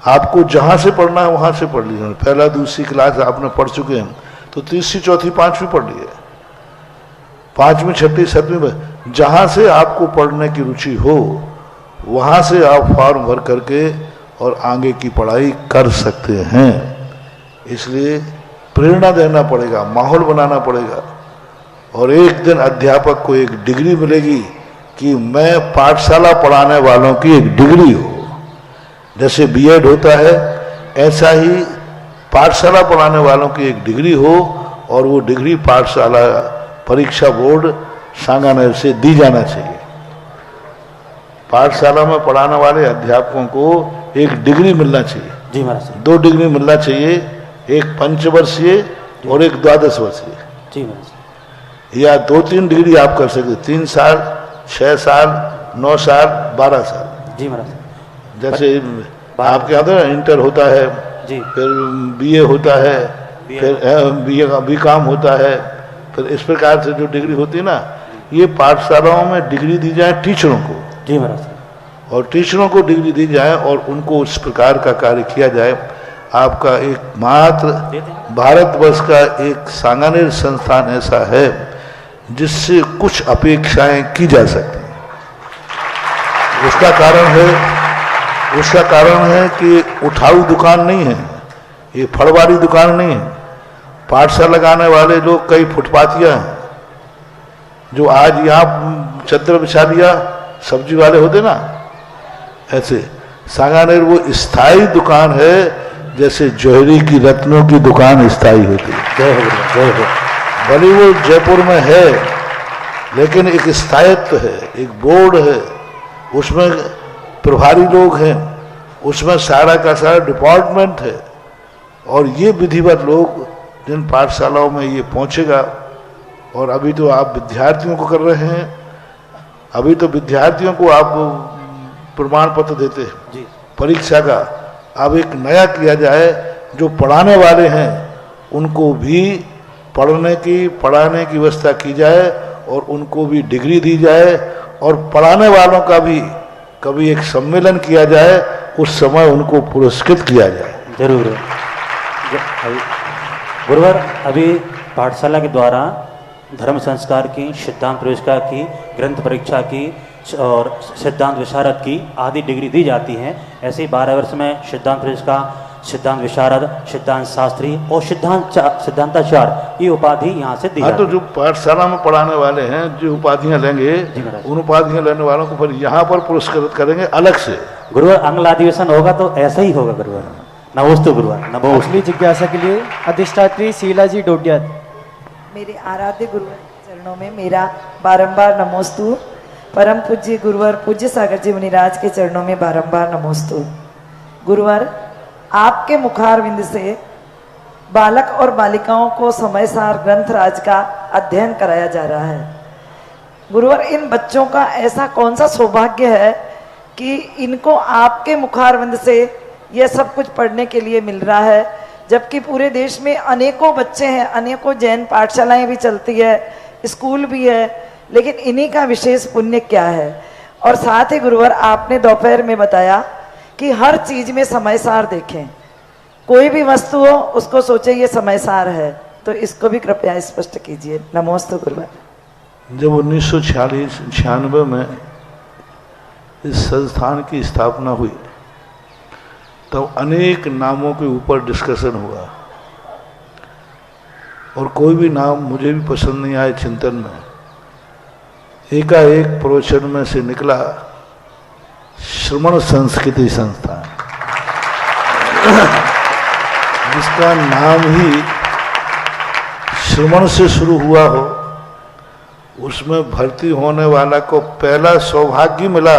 आपको जहाँ से पढ़ना है वहाँ से पढ़ लीजिए। पहला दूसरी क्लास आपने पढ़ चुके हैं तो तीसरी चौथी पांचवी पढ़ लिए, 5वीं 6वीं 7वीं, जहाँ से आपको पढ़ने की रुचि हो वहाँ से आप फॉर्म भर करके और आगे की पढ़ाई कर सकते हैं। इसलिए प्रेरणा देना पड़ेगा, माहौल बनाना पड़ेगा, और एक दिन अध्यापक को एक डिग्री मिलेगी कि मैं पाठशाला पढ़ाने वालों की एक डिग्री हो। जैसे बीएड होता है ऐसा ही पाठशाला पढ़ाने वालों की एक डिग्री हो, और वो डिग्री पाठशाला परीक्षा बोर्ड सांगानेर से दी जाना चाहिए। पाठशाला में पढ़ाने वाले अध्यापकों को एक डिग्री मिलना चाहिए जी महाराज। 2 डिग्री मिलना चाहिए, एक 5 वर्षीय और एक 12 वर्षीय जी महाराज। या 2-3 डिग्री आप कर सकते, 3 साल, 6 साल, 9 साल, 12 साल। जी महाराज। जैसे आपके यहाँ तो इंटर होता है जी, फिर बीए होता है, फिर बीए का बीकॉम होता है, फिर इस प्रकार से जो डिग्री होती है ना, ये पाठशालाओं में डिग्री दी जाए टीचरों को जी महाराज, और टीचरों को डिग्री दी जाए और उनको उस प्रकार का कार्य किया जाए। आपका एकमात्र भारतवर्ष का एक सांगानेर संस्थान ऐसा है जिससे कुछ अपेक्षाएं की जा सकती हैं। उसका कारण है कि उठाऊ दुकान नहीं है, ये फड़वारी दुकान नहीं है। पाठशाला लगाने वाले लोग कई फुटपाथिया हैं, जो आज यहाँ चद्दर बिछा दिया, सब्जी वाले होते ना, ऐसे सांगानेर वो स्थायी दुकान है, जैसे जौहरी की रत्नों की दुकान स्थायी होती है। जय हो जय हो। भले वो जयपुर में है, लेकिन एक स्थायित्व है, एक बोर्ड है, उसमें प्रभारी लोग हैं, उसमें सारा का सारा डिपार्टमेंट है, और ये विधिवत लोग जिन पाठशालाओं में ये पहुंचेगा, और अभी तो आप विद्यार्थियों को कर रहे हैं, अभी तो विद्यार्थियों को आप प्रमाण पत्र देते हैं जी। परीक्षा का, अब एक नया किया जाए, जो पढ़ाने वाले हैं उनको भी पढ़ाने की व्यवस्था की जाए और उनको भी डिग्री दी जाए, और पढ़ाने वालों का भी कभी एक सम्मेलन किया जाए, उस समय उनको पुरस्कृत किया जाए। जरूर गुरुवर, अभी पाठशाला के द्वारा धर्म संस्कार की, सिद्धांत प्रवेशिका की, ग्रंथ परीक्षा की और सिद्धांत विशारद की आदि डिग्री दी जाती हैं। ऐसे ही 12 वर्ष में सिद्धांत प्रवेशिका, सिद्धांत विशारद, सिद्धांत शास्त्री और सिद्धांताचार्य ये उपाधि यहाँ से दी जाती तो जो पाठशाला में पढ़ाने वाले हैं जो उपाधियां लेंगे, उन उपाधियां लेने वालों को फिर यहाँ पर पुरस्कृत करेंगे अलग से। गुरुवर, अगला अधिवेशन होगा तो ऐसा ही होगा गुरुवर। नमोस्तु गुरुवर। नमो। अगली जिज्ञासा के लिए अधिष्ठात्री शीला जी डोडिया। मेरे आराध्य गुरुवर के चरणों में मेरा बारंबार नमोस्तु। परम पूज्य गुरुवर पूज्य सागर जी मुनिराज के चरणों में बारंबार नमोस्तु। गुरुवर, आपके मुखारविंद से बालक और बालिकाओं को समय सार ग्रंथराज का अध्ययन कराया जा रहा है। गुरुवर, इन बच्चों का ऐसा कौन सा सौभाग्य है कि इनको आपके मुखारविंद से यह सब कुछ पढ़ने के लिए मिल रहा है, जबकि पूरे देश में अनेकों बच्चे हैं, अनेकों जैन पाठशालाएं भी चलती है, स्कूल भी है, लेकिन इन्हीं का विशेष पुण्य क्या है? और साथ ही गुरुवर, आपने दोपहर में बताया कि हर चीज में समय सार देखें, कोई भी वस्तु हो उसको सोचे ये समय सार है, तो इसको भी कृपया स्पष्ट कीजिए। नमोस्तु गुरुवर। जब 1996 में इस संस्थान की स्थापना हुई तब अनेक नामों के ऊपर डिस्कशन हुआ, और कोई भी नाम मुझे भी पसंद नहीं आए चिंतन में। एकाएक प्रवचन में से निकला श्रमण संस्कृति संस्थान, जिसका नाम ही श्रमण से शुरू हुआ हो, उसमें भर्ती होने वाला को पहला सौभाग्य मिला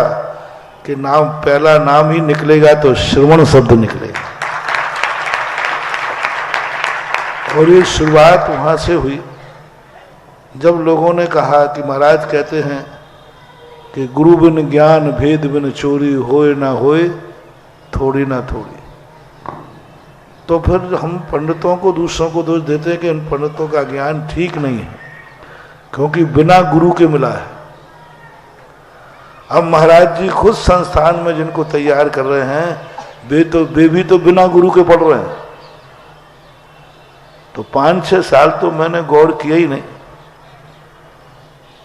कि पहला नाम ही निकलेगा तो श्रवण शब्द निकलेगा। और ये शुरुआत वहां से हुई जब लोगों ने कहा कि महाराज कहते हैं कि गुरु बिन ज्ञान भेद बिन चोरी होए ना होए थोड़ी ना थोड़ी। तो फिर हम पंडितों को, दूसरों को दोष देते हैं कि इन पंडितों का ज्ञान ठीक नहीं है, क्योंकि बिना गुरु के मिला है। अब महाराज जी खुद संस्थान में जिनको तैयार कर रहे हैं वे भी तो बिना गुरु के पढ़ रहे हैं। तो 5-6 साल तो मैंने गौर किया ही नहीं।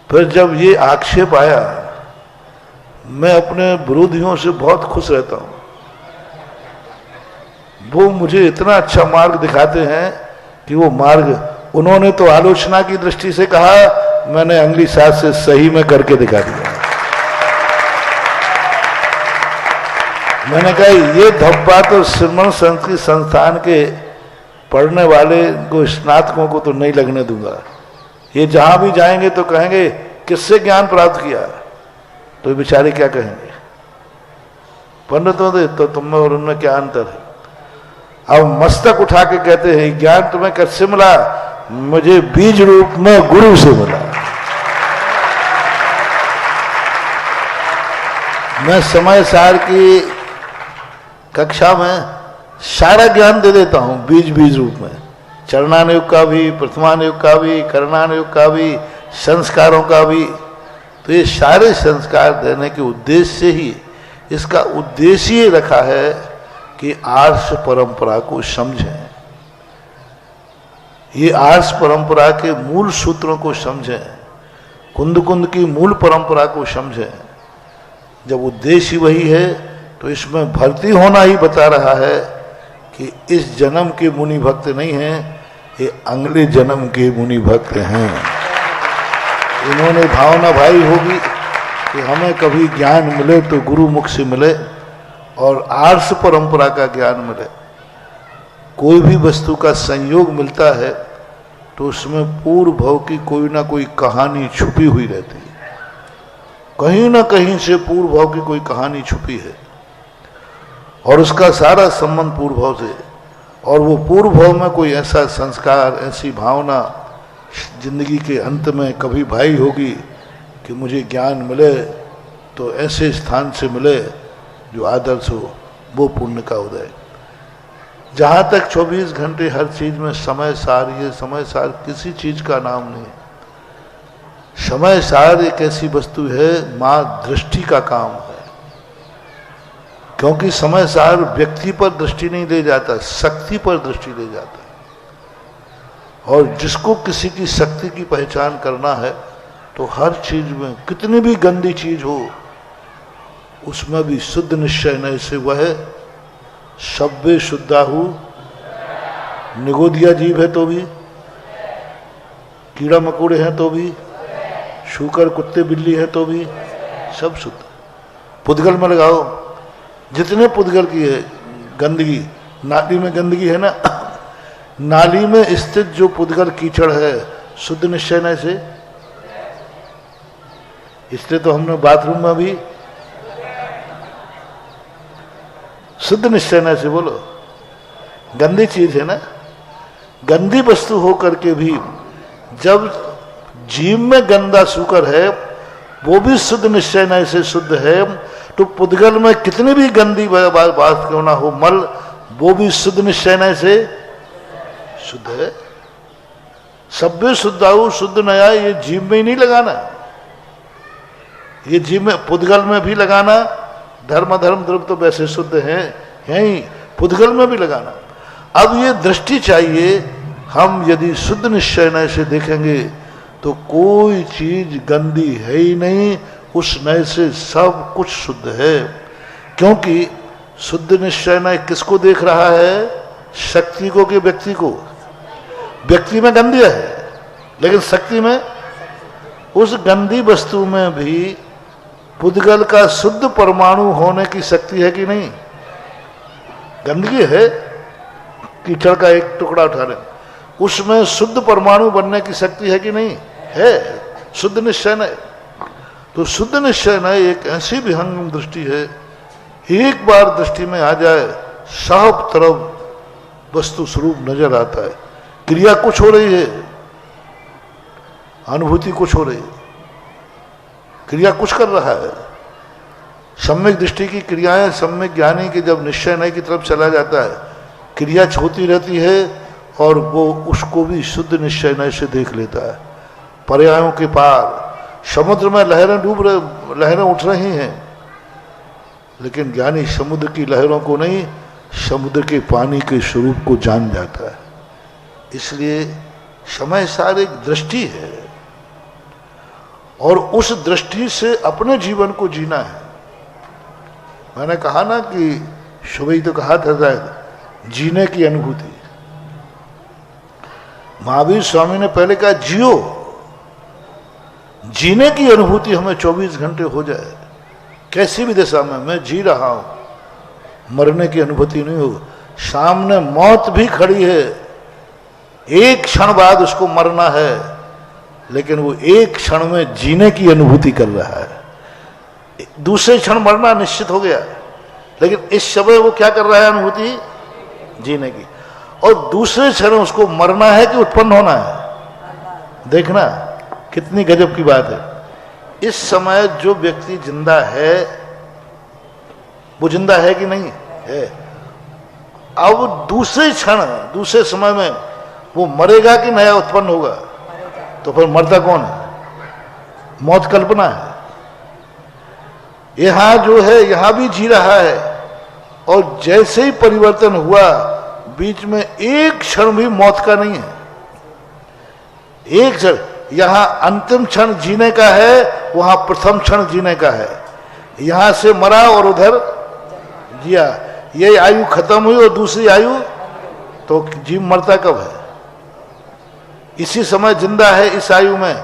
फिर जब ये आक्षेप आया, मैं अपने विरोधियों से बहुत खुश रहता हूं। वो मुझे इतना अच्छा मार्ग दिखाते हैं कि वो मार्ग उन्होंने तो आलोचना की दृष्टि से कहा, मैंने अंगली साथ से सही में करके दिखा दिया। मैंने कहा ये धब्बा तो श्रमण संस्कृत संस्थान के पढ़ने वाले को, स्नातकों को तो नहीं लगने दूंगा। ये जहां भी जाएंगे तो कहेंगे किससे ज्ञान प्राप्त किया, तो बेचारे क्या कहेंगे? पंडितों से तो तुम में और उनमें क्या अंतर है? अब मस्तक उठा के कहते हैं ज्ञान तुम्हें कैसे मिला? मुझे बीज रूप में गुरु से मिला। मैं समय सार की कक्षा में सारा ज्ञान दे देता हूं बीज रूप में, चरणानुयोग का भी, प्रथमानुयोग का भी, करणानुयोग का भी, संस्कारों का भी। तो ये सारे संस्कार देने के उद्देश्य से ही इसका उद्देश्य ये रखा है कि आर्ष परंपरा को समझें, ये आर्ष परंपरा के मूल सूत्रों को समझें, कुंद की मूल परंपरा को समझें। जब उद्देश्य वही है तो इसमें भर्ती होना ही बता रहा है कि इस जन्म के मुनि भक्त नहीं हैं, ये अगले जन्म के मुनि भक्त हैं। इन्होंने भावना भाई होगी कि हमें कभी ज्ञान मिले तो गुरु मुख से मिले और आर्ष परंपरा का ज्ञान मिले। कोई भी वस्तु का संयोग मिलता है तो उसमें पूर्व भव की कोई ना कोई कहानी छुपी हुई रहती है, कहीं ना कहीं से पूर्व भव की कोई कहानी छुपी है और उसका सारा संबंध पूर्व भव से। और वो पूर्व भाव में कोई ऐसा संस्कार, ऐसी भावना जिंदगी के अंत में कभी भाई होगी कि मुझे ज्ञान मिले तो ऐसे स्थान से मिले जो आदर्श हो, वो पुण्य का उदय। जहाँ तक 24 घंटे हर चीज में समय सार, ये समय सार किसी चीज का नाम नहीं। समय सार एक ऐसी वस्तु है, माँ दृष्टि का काम है। क्योंकि समय सार व्यक्ति पर दृष्टि नहीं ले जाता, शक्ति पर दृष्टि ले जाता है। और जिसको किसी की शक्ति की पहचान करना है तो हर चीज में, कितनी भी गंदी चीज हो उसमें भी शुद्ध निश्चय नहीं से वह सब्बे शुद्धाहु, निगोदिया जीव है तो भी, कीड़ा मकोड़े हैं तो भी, शूकर कुत्ते बिल्ली है तो भी, सब शुद्ध। पुद्गल में लगाओ, जितने पुद्गल की है गंदगी, नाली में गंदगी है ना, नाली में स्थित जो पुद्गल कीचड़ है शुद्ध निश्चय नहीं से, इसलिए तो हमने बाथरूम में भी शुद्ध निश्चय नहीं से, बोलो गंदी चीज है ना, गंदी वस्तु हो करके भी जब जीव में गंदा शुकर है वो भी शुद्ध निश्चय नहीं से शुद्ध है, तो पुद्गल में कितनी भी गंदी बात क्यों ना हो, मल, वो भी शुद्ध निश्चय नहीं से शुद्ध है। सभ्य शुद्धाऊ शुद्ध नया, ये जीव में ही नहीं लगाना, ये जीव में पुद्गल में भी लगाना। धर्म द्रव्य तो वैसे शुद्ध हैं ही, पुद्गल में भी लगाना। अब ये दृष्टि चाहिए, हम यदि शुद्ध निश्चय नय से देखेंगे तो कोई चीज गंदी है ही नहीं, उस नय से सब कुछ शुद्ध है। क्योंकि शुद्ध निश्चय नय किसको देख रहा है? शक्ति को कि व्यक्ति को? व्यक्ति में गंदी है लेकिन शक्ति में, उस गंदी वस्तु में भी पुद्गल का शुद्ध परमाणु होने की शक्ति है कि नहीं? गंदगी है, कीचड़ का एक टुकड़ा उठा लें, उसमें शुद्ध परमाणु बनने की शक्ति है कि नहीं? है। शुद्ध निश्चय नय, तो शुद्ध निश्चय नय एक ऐसी विहंगम दृष्टि है, एक बार दृष्टि में आ जाए सब तरफ वस्तु स्वरूप नजर आता है। क्रिया कुछ हो रही है, अनुभूति कुछ हो रही है, क्रिया कुछ कर रहा है। सम्यक दृष्टि की क्रियाएं, सम्यक ज्ञानी के जब निश्चय नय की तरफ चला जाता है, क्रिया होती रहती है और वो उसको भी शुद्ध निश्चय नय से देख लेता है। पर्यायों के पार समुद्र में लहरें उठ रही हैं, लेकिन ज्ञानी समुद्र की लहरों को नहीं, समुद्र के पानी के स्वरूप को जान जाता है। इसलिए समय सार एक दृष्टि है और उस दृष्टि से अपने जीवन को जीना है। मैंने कहा ना कि सुबह ही तो कहा था शायद, जीने की अनुभूति। महावीर स्वामी ने पहले कहा जियो, जीने की अनुभूति हमें 24 घंटे हो जाए, कैसी भी दशा में मैं जी रहा हूं, मरने की अनुभूति नहीं हो। सामने मौत भी खड़ी है, एक क्षण बाद उसको मरना है, लेकिन वो एक क्षण में जीने की अनुभूति कर रहा है। दूसरे क्षण मरना निश्चित हो गया, लेकिन इस समय वो क्या कर रहा है? अनुभूति जीने की। और दूसरे क्षण उसको मरना है कि उत्पन्न होना है। देखना कितनी गजब की बात है। इस समय जो व्यक्ति जिंदा है वो जिंदा है कि नहीं है? अब दूसरे क्षण, दूसरे समय में वो मरेगा कि नया उत्पन्न होगा? तो फिर मरता कौन है? मौत कल्पना है। यहां जो है यहां भी जी रहा है, और जैसे ही परिवर्तन हुआ, बीच में एक क्षण भी मौत का नहीं है। एक क्षण, यहां अंतिम क्षण जीने का है, वहां प्रथम क्षण जीने का है। यहां से मरा और उधर जिया, ये आयु खत्म हुई और दूसरी आयु, तो जीव मरता कब है? इसी समय जिंदा है इस आयु में,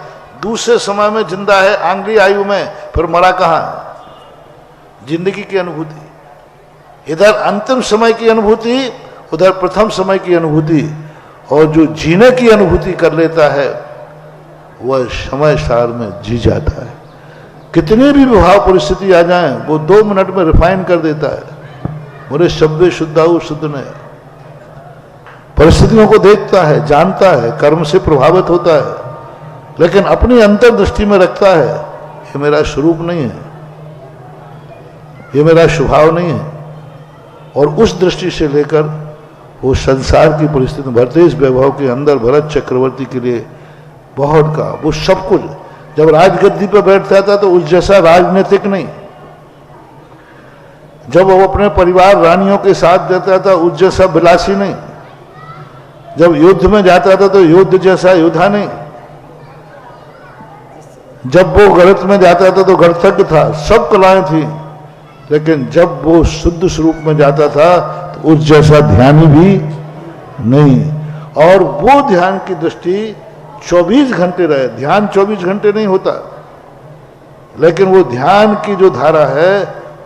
दूसरे समय में जिंदा है आंगली आयु में, फिर मरा कहां? जिंदगी की अनुभूति इधर अंतिम समय की अनुभूति, उधर प्रथम समय की अनुभूति। और जो जीने की अनुभूति कर लेता है वह समय सार में जी जाता है। कितनी भी विभाव परिस्थिति आ जाए वो 2 मिनट में रिफाइन कर देता है। बोले सभ्य शुद्धाऊ शुद्ध ने, परिस्थितियों को देखता है, जानता है, कर्म से प्रभावित होता है, लेकिन अपनी अंतर्दृष्टि में रखता है ये मेरा स्वरूप नहीं है, ये मेरा स्वभाव नहीं है। और उस दृष्टि से लेकर वो संसार की परिस्थिति भरतेश वैभव के अंदर भरत चक्रवर्ती के लिए बहुत का वो सब कुछ, जब राजगद्दी पर बैठता था तो उस जैसा राजनीतिक नहीं, जब वो अपने परिवार रानियों के साथ देता था उस जैसा विलासी नहीं, जब युद्ध में जाता था तो युद्ध जैसा योद्धा नहीं, जब वो गणित में जाता था तो गणितज्ञ था, सब कलाएं थी, लेकिन जब वो शुद्ध स्वरूप में जाता था तो उस जैसा ध्यानी भी नहीं। और वो ध्यान की दृष्टि 24 घंटे रहे। ध्यान 24 घंटे नहीं होता, लेकिन वो ध्यान की जो धारा है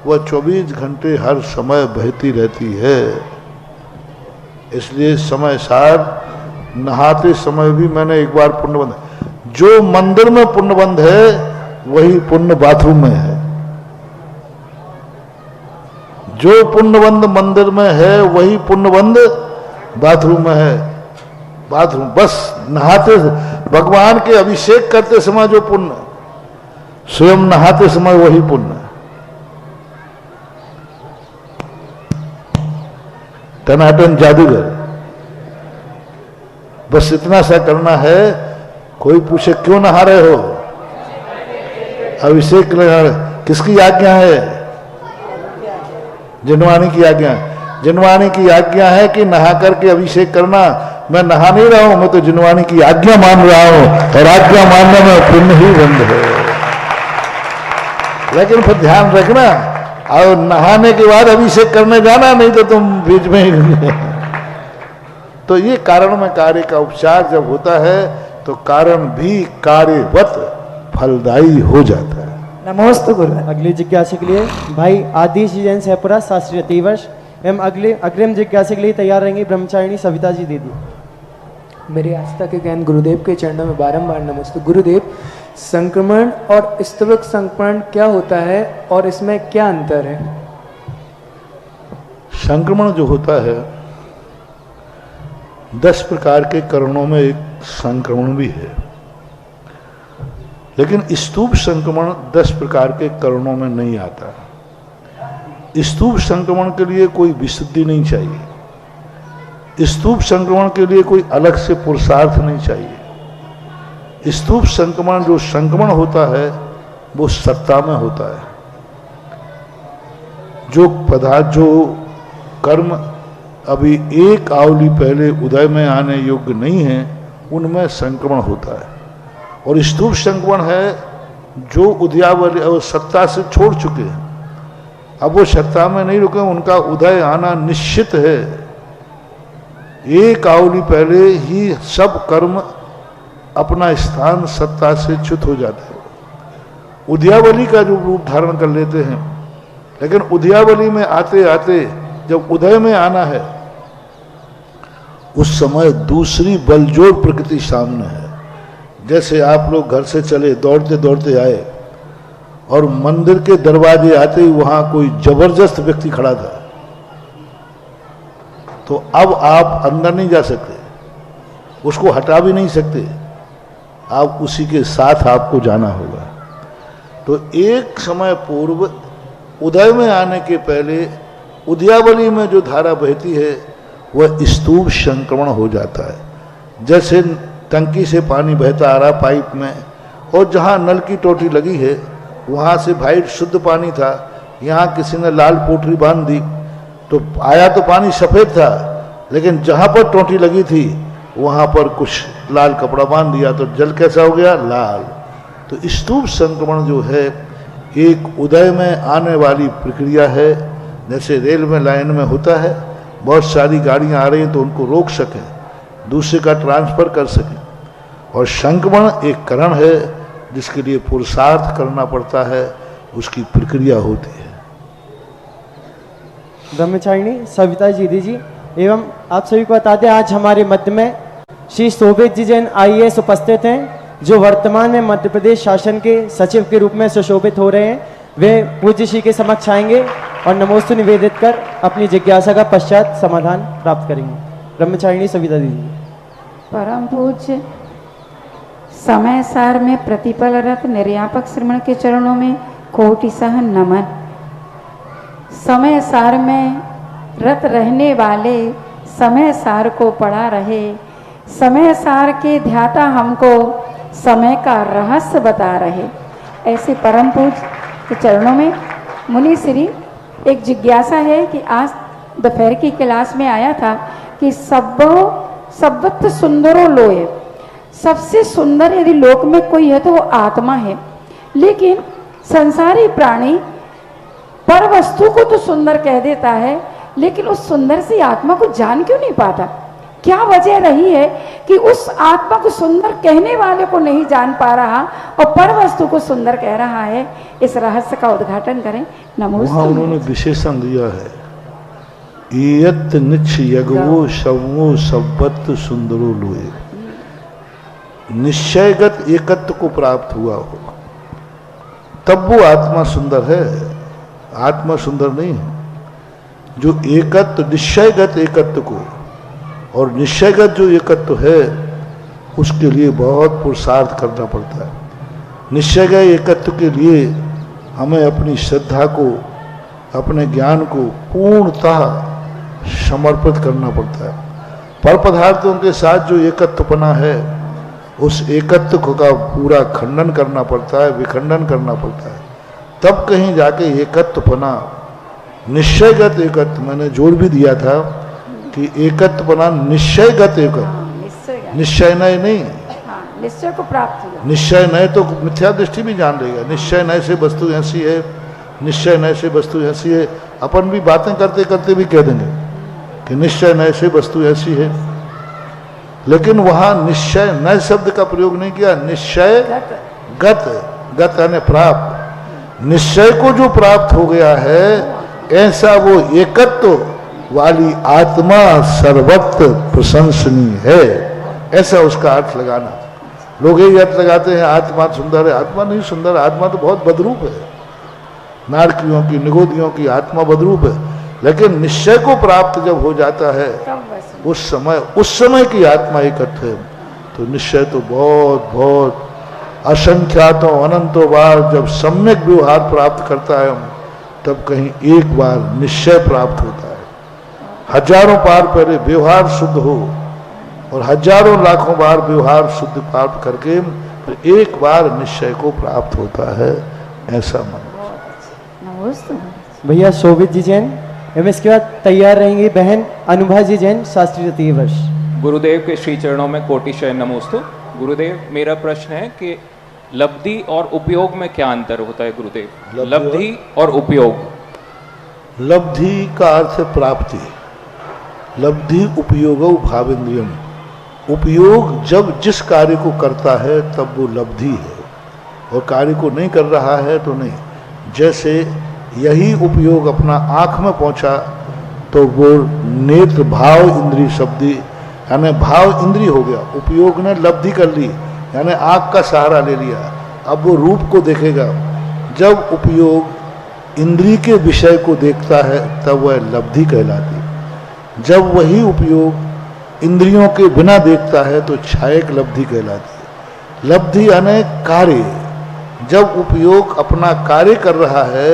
वह 24 घंटे हर समय बहती रहती है। इसलिए समय सार नहाते समय भी मैंने एक बार पुण्यबंध, जो मंदिर में पुण्यबंध है वही पुण्य बाथरूम में है, जो पुण्यबंध मंदिर में है वही पुण्यबंध बाथरूम में है। बाथरूम बस नहाते भगवान के अभिषेक करते समय जो पुण्य, स्वयं नहाते समय वही पुण्य। टनाटन जादूगर, बस इतना सा करना है। कोई पूछे क्यों नहा रहे हो, अभिषेक लगा, किसकी आज्ञा है? जिनवानी की आज्ञा। जिनवानी की आज्ञा है कि नहा करके अभिषेक करना। मैं नहा नहीं रहा हूं, मैं तो जिनवानी की आज्ञा मान रहा हूं, और आज्ञा मानने में पुण्य ही बंद है। लेकिन फिर ध्यान रखना, और नहाने के बाद अभिषेक करने जाना, नहीं तो तुम बीच में ही तो ये कारण में कार्य का उपचार जब होता है तो कारण भी कार्यवत फलदायी हो जाता है। नमोस्तु गुरु। अगली जिज्ञासा के लिए भाई आदिश जैन सहपुरा शास्त्रीय तीवर्ष एवं अगले अग्रिम जिज्ञासा के लिए तैयार रहेंगी ब्रह्मचारिणी सविता जी दीदी। मेरे आस्था के ज्ञान गुरुदेव के चरणों में बारंबार नमस्ते। गुरुदेव, संक्रमण और स्तवक संक्रमण क्या होता है और इसमें क्या अंतर है? संक्रमण जो होता है 10 प्रकार के करणों में एक संक्रमण भी है, लेकिन स्तूप संक्रमण 10 प्रकार के करणों में नहीं आता। स्तूप संक्रमण के लिए कोई विशुद्धि नहीं चाहिए, स्तूप संक्रमण के लिए कोई अलग से पुरुषार्थ नहीं चाहिए। स्तूप संक्रमण जो संक्रमण होता है वो सत्ता में होता है। जो पदार्थ, जो कर्म अभी एक आवली पहले उदय में आने योग्य नहीं है, उनमें संक्रमण होता है। और स्तूप संक्रमण है जो उदयावली और सत्ता से छोड़ चुके हैं, अब वो सत्ता में नहीं रुके, उनका उदय आना निश्चित है। एक आवली पहले ही सब कर्म अपना स्थान सत्ता से च्युत हो जाते हैं, उदयावली का जो रूप धारण कर लेते हैं। लेकिन उदयावली में आते आते जब उदय में आना है, उस समय दूसरी बलजोर प्रकृति सामने है। जैसे आप लोग घर से चले, दौड़ते दौड़ते आए और मंदिर के दरवाजे आते ही वहां कोई जबरदस्त व्यक्ति खड़ा था, तो अब आप अंदर नहीं जा सकते, उसको हटा भी नहीं सकते, आप उसी के साथ आपको जाना होगा। तो एक समय पूर्व उदय में आने के पहले उदयावली में जो धारा बहती है वह स्तूप संक्रमण हो जाता है। जैसे टंकी से पानी बहता आ रहा पाइप में, और जहाँ नल की टोटी लगी है वहाँ से भाई शुद्ध पानी था, यहाँ किसी ने लाल पोटरी बांध दी तो आया तो पानी सफ़ेद था, लेकिन जहाँ पर टोटी लगी थी वहाँ पर कुछ लाल कपड़ा बांध दिया तो जल कैसा हो गया? लाल। तो स्तूप संक्रमण जो है एक उदय में आने वाली प्रक्रिया है। जैसे रेल में लाइन में होता है, बहुत सारी गाड़ियाँ आ रही हैं तो उनको रोक सकें, दूसरे का ट्रांसफ़र कर सकें। और संक्रमण एक करण है जिसके लिए पुरुषार्थ करना पड़ता है, उसकी प्रक्रिया होती है। ब्रह्मचारिणी सविता जी दीदी एवं आप सभी को बता दें, आज हमारे मध्य में श्री शोभित जी जैन IAS उपस्थित हैं, जो वर्तमान में मध्य प्रदेश शासन के सचिव के रूप में सुशोभित हो रहे हैं। वे पूज्य श्री के समक्ष आएंगे और नमोस्तु निवेदित कर अपनी जिज्ञासा का पश्चात समाधान प्राप्त करेंगे। ब्रह्मचारिणी सविता दीजिए। परम पूज्य समय सार में प्रतिपलरत निर्यापक श्रमण के चरणों में कोटिशः नमन। समय सार में रत रहने वाले समय सार को पढ़ा रहे समय सार के ध्याता हमको समय का रहस्य बता रहे, ऐसे परम पूज्य के चरणों में मुनि श्री एक जिज्ञासा है कि आज दोपहर की क्लास में आया था कि सबवत सुंदरो लोय, सबसे सुंदर यदि लोक में कोई है तो वो आत्मा है। लेकिन संसारी प्राणी पर वस्तु को तो सुंदर कह देता है, लेकिन उस सुंदर सी आत्मा को जान क्यों नहीं पाता? क्या वजह रही है कि उस आत्मा को सुंदर कहने वाले को नहीं जान पा रहा और पर वस्तु को सुंदर कह रहा है? इस रहस्य का उद्घाटन करें। नमोस्तुते। वहाँ उन्होंने विशेषण दिया है, ईयत निच्छ यगवो शवो सब्बत सुंदरो लोए। निश्चयगत एकत्व को प्राप्त हुआ हो तब वो आत्मा सुंदर है, आत्मा सुंदर नहीं है। जो एकत्व निश्चयगत एकत्व को, और निश्चयगत जो एकत्व है उसके लिए बहुत पुरुषार्थ करना पड़ता है। निश्चयगत एकत्व के लिए हमें अपनी श्रद्धा को, अपने ज्ञान को पूर्णतः समर्पित करना पड़ता है। पर पदार्थों के साथ जो एकत्वपना है उस एकत्व का पूरा खंडन करना पड़ता है, विखंडन करना पड़ता है, तब कहीं जाके एकत्वपना, निश्चयगत एकत्व, मैंने जोड़ भी दिया था कि एकत्वपना निश्चयगत एकत्व, निश्चय नय नहीं, निश्चय को प्राप्त हुआ। निश्चय नय तो मिथ्या दृष्टि भी जान लेगा। निश्चय नय से वस्तु ऐसी है, निश्चय नय से वस्तु ऐसी है। अपन भी बातें करते करते भी कह देंगे कि निश्चय नय से वस्तु ऐसी है, लेकिन वहां निश्चय नय शब्द का प्रयोग नहीं किया। निश्चय गत, गत यानी प्राप्त। निश्चय को जो प्राप्त हो गया है ऐसा वो एकत्व वाली आत्मा सर्वत्र प्रशंसनीय है, ऐसा उसका अर्थ लगाना। लोग यही अर्थ लगाते हैं आत्मा सुंदर है। आत्मा नहीं सुंदर, आत्मा तो बहुत बदरूप है। नारकियों की, निगोदियों की आत्मा बदरूप है। लेकिन निश्चय को प्राप्त जब हो जाता है उस समय की आत्मा एकत्व है। तो निश्चय तो बहुत बहुत असंख्यातों अनंतों बार जब सम्यक व्यवहार प्राप्त करता है हम, तब कहीं एक बार निश्चय प्राप्त होता है। हजारों बार पहले व्यवहार शुद्ध हो और हजारों लाखों बार व्यवहार शुद्ध प्राप्त करके फिर एक बार निश्चय को प्राप्त होता है, ऐसा मन। भैया शोभित जी जैन, एवं इसके बाद तैयार रहेंगी बहन अनुभा जी जैन, शास्त्रीय तृतीय वर्ष। गुरुदेव के श्री चरणों में कोटिशः नमोस्तु। गुरुदेव, मेरा प्रश्न है कि लब्धि और उपयोग में क्या अंतर होता है गुरुदेव? लब्धि और उपयोग। लब्धि का अर्थ है प्राप्ति। लब्धि उपयोग भावेन्द्रियम। उपयोग जब जिस कार्य को करता है तब वो लब्धि है, और कार्य को नहीं कर रहा है तो नहीं। जैसे यही उपयोग अपना आँख में पहुँचा तो वो नेत्र भाव इंद्रिय शब्दी यानी भाव इंद्रिय हो गया। उपयोग ने लब्धि कर ली यानी आँख का सहारा ले लिया, अब वो रूप को देखेगा। जब उपयोग इंद्रिय के विषय को देखता है तब वह लब्धि कहलाती। जब वही उपयोग इंद्रियों के बिना देखता है तो छायक लब्धि कहलाती। लब्धि यानी कार्य। जब उपयोग अपना कार्य कर रहा है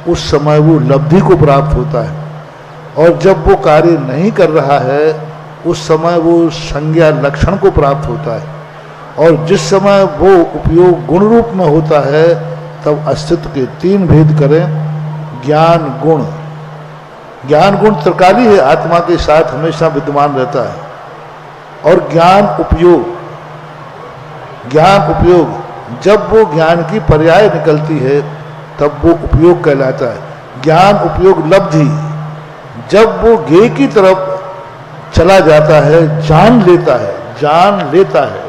उस समय वो लब्धि को प्राप्त होता है, और जब वो कार्य नहीं कर रहा है उस समय वो संज्ञा लक्षण को प्राप्त होता है। और जिस समय वो उपयोग गुण रूप में होता है तब अस्तित्व के तीन भेद करें। ज्ञान गुण। ज्ञान गुण त्रिकाली है, आत्मा के साथ हमेशा विद्यमान रहता है। और ज्ञान उपयोग। ज्ञान उपयोग जब वो ज्ञान की पर्याय निकलती है तब वो उपयोग कहलाता है। ज्ञान उपयोग लब्धि जब वो ज्ञेय की तरफ चला जाता है, जान लेता है, जान लेता है।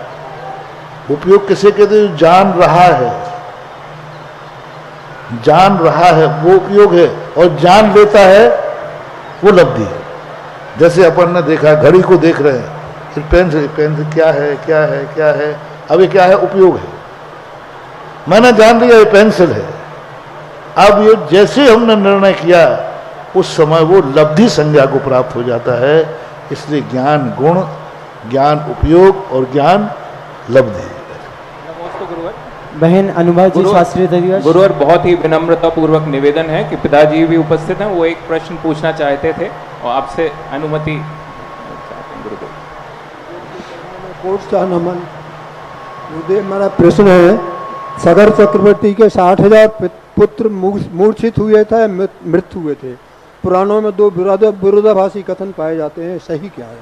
उपयोग किसे कहते हैं? जान रहा है, जान रहा है वो उपयोग है, और जान लेता है वो लब्धि है। जैसे अपन ने देखा घड़ी को देख रहे हैं, फिर पेन से क्या है क्या है क्या है, अब ये क्या है? उपयोग है। मैंने जान लिया ये पेंसिल है। अब ये जैसे हमने निर्णय किया उस समय वो लब्धि संज्ञा को प्राप्त हो जाता है। इसलिए ज्ञान गुण, ज्ञान उपयोग और ज्ञान लब्धि। नमोस्तु गुरुवर। बहन अनुभा जी शास्त्रीय दिवस। गुरुवर, बहुत ही विनम्रता पूर्वक निवेदन है कि पिताजी भी उपस्थित हैं, वो एक प्रश्न पूछना चाहते थे और आपसे अनुमति चाहते हैं गुरुदेव। कोट नमन गुरुदेव, मेरा प्रश्न है, सगर चक्रवर्ती के 60,000 पुत्र मूर्छित हुए थे, मृत हुए थे। पुराणों में दो विरोधाभासी कथन पाए जाते हैं, सही क्या है?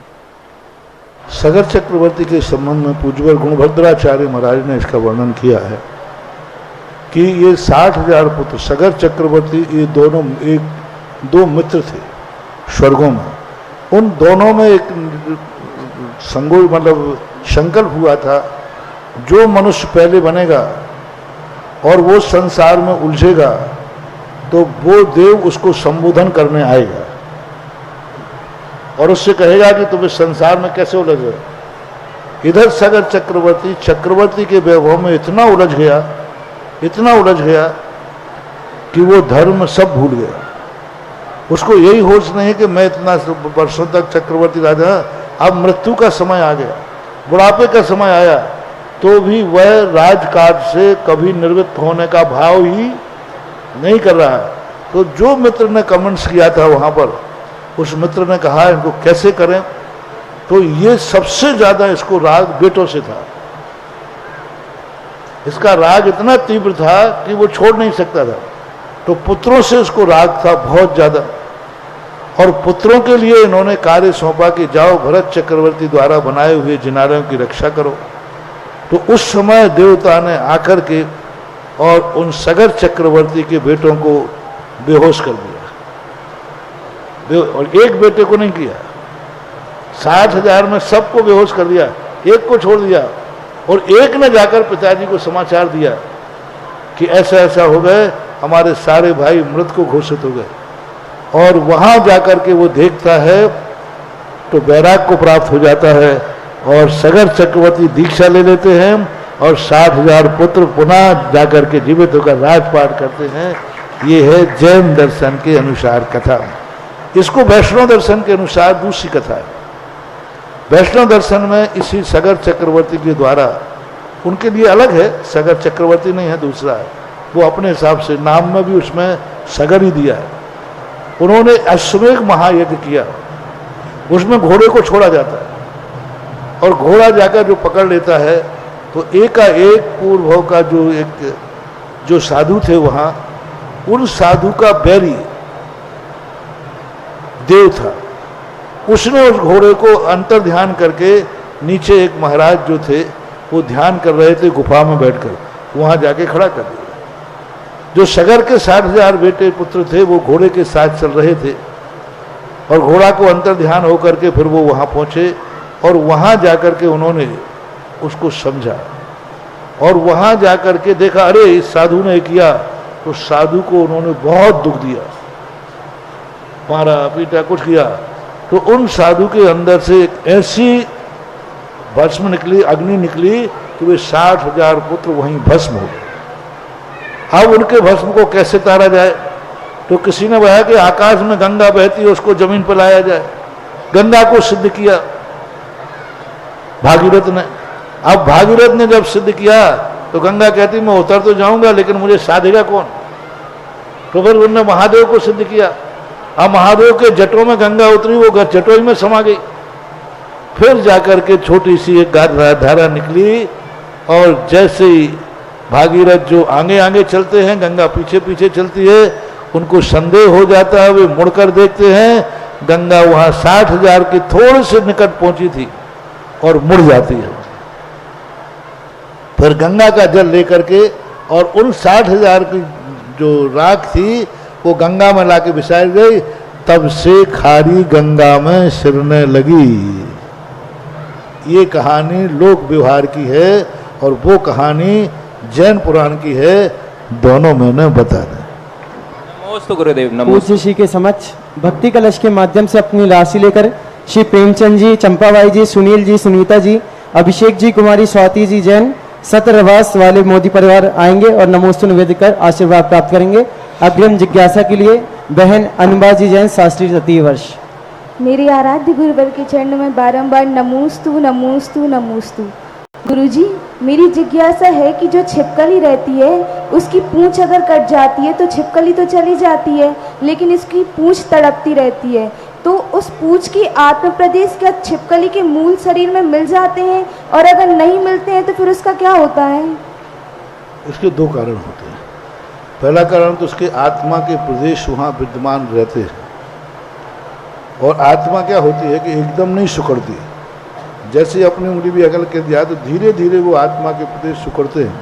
सगर चक्रवर्ती के संबंध में पूज्यवर गुणभद्राचार्य महाराज ने इसका वर्णन किया है कि ये 60,000 पुत्र सगर चक्रवर्ती, ये दोनों दो मित्र थे स्वर्गों में। उन दोनों में एक मतलब संकल्प हुआ था, जो मनुष्य पहले बनेगा और वो संसार में उलझेगा तो वो देव उसको संबोधन करने आएगा और उससे कहेगा कि तुम इस संसार में कैसे उलझे। इधर सगर चक्रवर्ती के वैभव में इतना उलझ गया कि वो धर्म सब भूल गया। उसको यही होश नहीं है कि मैं इतना वर्षों तक चक्रवर्ती राजा, अब मृत्यु का समय आ गया, बुढ़ापे का समय आया, तो भी वह राजकाज से कभी निवृत्त होने का भाव ही नहीं कर रहा है। तो जो मित्र ने कमेंट्स किया था वहां पर, उस मित्र ने कहा इनको कैसे करें, तो ये सबसे ज्यादा इसको राग बेटों से था। इसका राग इतना तीव्र था कि वो छोड़ नहीं सकता था, तो पुत्रों से इसको राग था बहुत ज्यादा। और पुत्रों के लिए इन्होंने कार्य सौंपा कि जाओ भरत चक्रवर्ती द्वारा बनाए हुए जिनालयों की रक्षा करो। तो उस समय देवता ने आकर के और उन सगर चक्रवर्ती के बेटों को बेहोश कर दिया, और एक बेटे को नहीं किया, 60,000 में सबको बेहोश कर दिया, एक को छोड़ दिया। और एक ने जाकर पिताजी को समाचार दिया कि ऐसा ऐसा हो गए, हमारे सारे भाई मृत को घोषित हो गए। और वहां जाकर के वो देखता है तो बैराग को प्राप्त हो जाता है और सगर चक्रवर्ती दीक्षा ले लेते हैं और 60,000 पुत्र पुनः जाकर के जीवित होकर राजपाट करते हैं। ये है जैन दर्शन के अनुसार कथा। इसको वैष्णव दर्शन के अनुसार दूसरी कथा है। वैष्णव दर्शन में इसी सगर चक्रवर्ती के द्वारा, उनके लिए अलग है, सगर चक्रवर्ती नहीं है, दूसरा है, वो अपने हिसाब से नाम में भी उसमें सगर ही दिया है। उन्होंने अश्वमेघ महायज्ञ किया, उसमें घोड़े को छोड़ा जाता है और घोड़ा जाकर जो पकड़ लेता है तो एकाएक पूर्व का जो साधु थे वहां, उन साधु का बैरी देव था, उसने उस घोड़े को अंतर ध्यान करके, नीचे एक महाराज जो थे वो ध्यान कर रहे थे गुफा में बैठकर, वहां जाके खड़ा कर दिया। जो सगर के 60,000 बेटे पुत्र थे वो घोड़े के साथ चल रहे थे और घोड़ा को अंतर ध्यान होकर के फिर वो वहां पहुंचे और वहां जाकर के उन्होंने उसको समझा और वहां जाकर के देखा अरे इस साधु ने किया, तो साधु को उन्होंने बहुत दुख दिया, मारा पीटा कुछ किया। तो उन साधु के अंदर से एक ऐसी भस्म निकली, अग्नि निकली कि वे 60,000 पुत्र वहीं भस्म हो गए। अब उनके भस्म को कैसे तारा जाए, तो किसी ने बताया कि आकाश में गंगा बहती है, उसको जमीन पर लाया जाए। गंगा को सिद्ध किया भागीरथ ने। अब भागीरथ ने जब सिद्ध किया तो गंगा कहती मैं उतर तो जाऊंगा लेकिन मुझे साधेगा कौन। तो फिर उन्होंने महादेव को सिद्ध किया। अब महादेव के जटों में गंगा उतरी, वो जटों में समा गई। फिर जाकर के छोटी सी एक धारा निकली और जैसे ही भागीरथ जो आगे आगे चलते हैं, गंगा पीछे पीछे चलती है, उनको संदेह हो जाता है, वे मुड़कर देखते हैं गंगा वहां 60,000 के थोड़े से निकट पहुंची थी और मुड़ जाती है। फिर गंगा का जल लेकर के और उन 60,000 की जो राख थी वो गंगा में लाके बिसाई गई। तब से खारी गंगा में सिरने लगी। ये कहानी लोक व्यवहार की है और वो कहानी जैन पुराण की है, दोनों मैंने बता दें। नमोस्तु गुरुदेव। पूज्य श्री के समक्ष भक्ति कलश के माध्यम से अपनी राशि लेकर श्री प्रेमचंद जी, चंपाबाई जी, सुनील जी, सुनीता जी, अभिषेक जी, कुमारी स्वाति जी जैन, सतरवास वाले मोदी परिवार आएंगे और नमोस्तु निवेदित कर आशीर्वाद प्राप्त करेंगे। अग्रिम जिज्ञासा के लिए बहन अनुभा जी जैन, शास्त्री तृतीय वर्ष। मेरे आराध्य गुरुवर के चरणों में बारंबार नमोस्तु नमोस्तु नमोस्तु। गुरुजी, मेरी जिज्ञासा है कि जो छिपकली रहती है उसकी पूंछ अगर कट जाती है तो छिपकली तो चली जाती है, लेकिन इसकी पूंछ तड़पती रहती है, तो उस पूंछ की आत्म प्रदेश क्या छिपकली के मूल शरीर में मिल जाते हैं, और अगर नहीं मिलते हैं तो फिर उसका क्या होता है? इसके दो कारण होते हैं। पहला कारण तो उसके आत्मा के प्रदेश वहाँ विद्यमान रहते हैं, और आत्मा क्या होती है कि एकदम नहीं सुकड़ती। जैसे ही अपनी उंगली भी अगल कर दिया तो धीरे धीरे वो आत्मा के प्रदेश सुकड़ते हैं।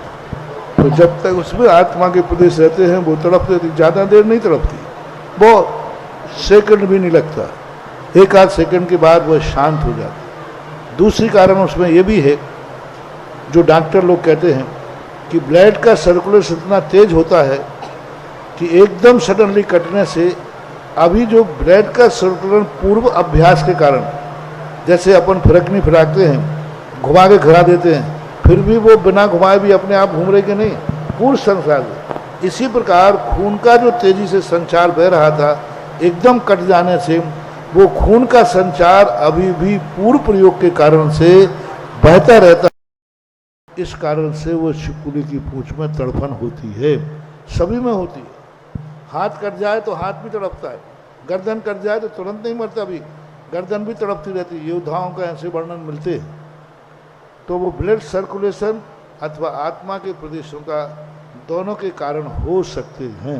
तो जब तक उसमें आत्मा के प्रदेश रहते हैं वो तड़पते रहती, ज़्यादा देर नहीं तड़पती, वो सेकंड भी नहीं लगता, एक आध सेकंड के बाद वह शांत हो जाती। दूसरी कारण उसमें ये भी है, जो डॉक्टर लोग कहते हैं कि ब्लड का सर्कुलेशन इतना तेज होता है कि एकदम सडनली कटने से अभी जो ब्लड का सर्कुलेशन पूर्व अभ्यास के कारण, जैसे अपन फिरकनी फिराकते हैं, घुमा के घुरा देते हैं, फिर भी वो बिना घुमाए भी अपने आप घूम रहे कि नहीं, पूर्ण संसार में। इसी प्रकार खून का जो तेजी से संचार बह रहा था, एकदम कट जाने से वो खून का संचार अभी भी पूर्व प्रयोग के कारण से बहता रहता है। इस कारण से वो छिपकली की पूंछ में तड़फन होती है, सभी में होती है। हाथ कट जाए तो हाथ भी तड़पता है, गर्दन कट जाए तो तुरंत नहीं मरता, भी गर्दन भी तड़पती रहती है। योद्धाओं का ऐसे वर्णन मिलते हैं। तो वो ब्लड सर्कुलेशन अथवा आत्मा के प्रदेशों का दोनों के कारण हो सकते हैं।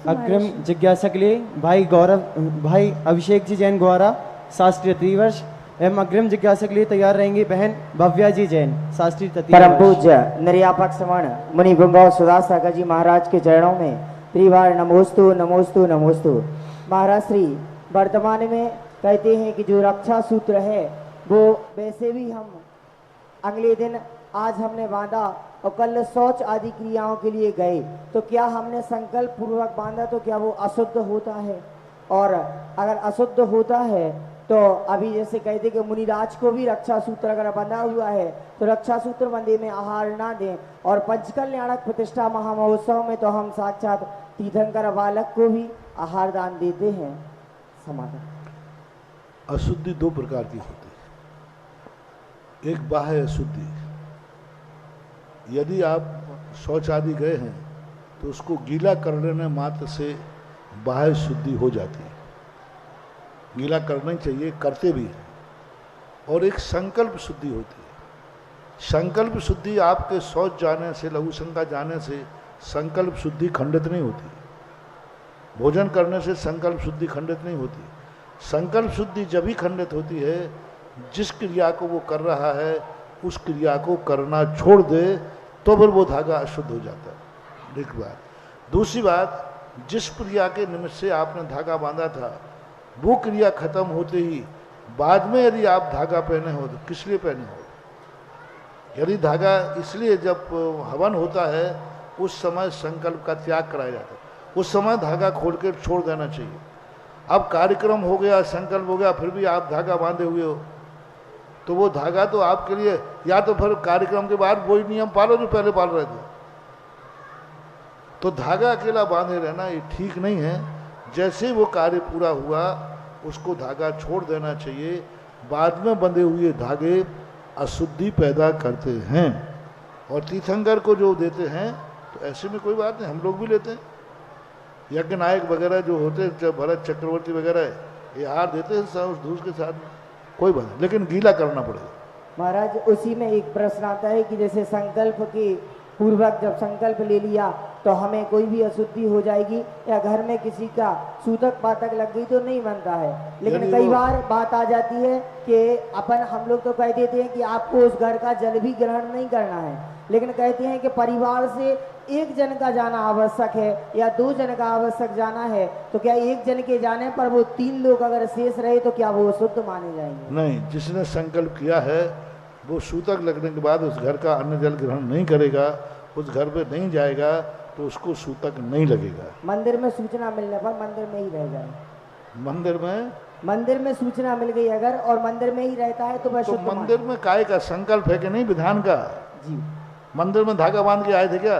अग्रिम जिज्ञासा के लिए भाई अभिषेक जी जैन ग्वारा, शास्त्रीय त्रिवर्ष, एवं अग्रिम जिज्ञासा के लिए तैयार रहेंगी बहन भव्या जी जैन, शास्त्रीय तृतीय। परम पूज्य निर्यापक श्रवण मुनि भृंगव सुदास सागर जी महाराज के चरणों में त्रिवार नमोस्तु नमोस्तु नमोस्तु। महाराज श्री वर्तमान में कहते हैं कि जो रक्षा सूत्र है वो वैसे भी हम अगले दिन आज हमने बांधा और कल शौच आदि क्रियाओं के लिए गए, तो क्या हमने संकल्प पूर्वक बांधा तो क्या वो अशुद्ध होता है? और अगर अशुद्ध होता है तो अभी जैसे कहते कि मुनिराज को भी रक्षा सूत्र अगर बंधा हुआ है तो रक्षा सूत्र बंधे में आहार ना दें, और पंचकल्याणक प्रतिष्ठा महामहोत्सव में तो हम साक्षात तीर्थंकर बालक को भी आहार दान देते हैं। समाधान। अशुद्धि दो प्रकार की होती है। एक बाह्य अशुद्धि, यदि आप शौच आदि गए हैं तो उसको गीला कर लेने मात्र से बाह्य शुद्धि हो जाती है, गीला करना ही चाहिए, करते भी हैं। और एक संकल्प शुद्धि होती है। संकल्प शुद्धि आपके शौच जाने से, लघु शंका जाने से संकल्प शुद्धि खंडित नहीं होती। भोजन करने से संकल्प शुद्धि खंडित नहीं होती। संकल्प शुद्धि जब ही खंडित होती है जिस क्रिया को वो कर रहा है उस क्रिया को करना छोड़ दे तो फिर वो धागा अशुद्ध हो जाता है। एक बात। दूसरी बात, जिस क्रिया के निमित्त से आपने धागा बांधा था वो क्रिया खत्म होते ही बाद में यदि आप धागा पहने हो तो किस लिए पहने हो? यदि धागा इसलिए जब हवन होता है उस समय संकल्प का त्याग कराया जाता है, उस समय धागा खोल के छोड़ देना चाहिए। अब कार्यक्रम हो गया, संकल्प हो गया, फिर भी आप धागा बांधे हुए हो तो वो धागा तो आपके लिए, या तो फिर कार्यक्रम के बाद वही नियम पालो जो पहले पाल रहे थे। तो धागा अकेला बांधे रहना ये ठीक नहीं है। जैसे ही वो कार्य पूरा हुआ उसको धागा छोड़ देना चाहिए। बाद में बंधे हुए धागे अशुद्धि पैदा करते हैं। और तीर्थंकर को जो देते हैं तो ऐसे में कोई बात नहीं, हम लोग भी लेते हैं। यज्ञ नायक वगैरह जो होते हैं, भरत चक्रवर्ती वगैरह, ये हार देते हैं उस धूस के साथ में, कोई बात नहीं, लेकिन गीला करना पड़ेगा। महाराज उसी में एक प्रश्न आता है कि जैसे संकल्प के पूर्वक जब संकल्प ले लिया तो हमें कोई भी अशुद्धि हो जाएगी, या घर में किसी का सूतक पातक लग गई तो नहीं बनता है। लेकिन कई बार बात आ जाती है कि हम लोग तो कह देते हैं कि आपको उस घर का जल भी ग्रहण नहीं करना है, लेकिन कहते हैं कि परिवार से एक जन का जाना आवश्यक है या 2 जन का आवश्यक जाना है, तो क्या एक जन के जाने पर वो 3 लोग अगर शेष रहे तो क्या वो शुद्ध माने जाएंगे? नहीं, जिसने संकल्प किया है वो सूतक लगने के बाद उस घर का अन्न जल ग्रहण नहीं करेगा, उस घर पे नहीं जाएगा तो उसको सूतक नहीं लगेगा। मंदिर में सूचना मिलने पर मंदिर में ही रह जाए। मंदिर में सूचना मिल गई अगर और मंदिर में ही रहता है तो वह शुद्ध। मंदिर में काय का संकल्प है कि नहीं, विधान का? जी। मंदिर में धागा बांध के आए थे क्या?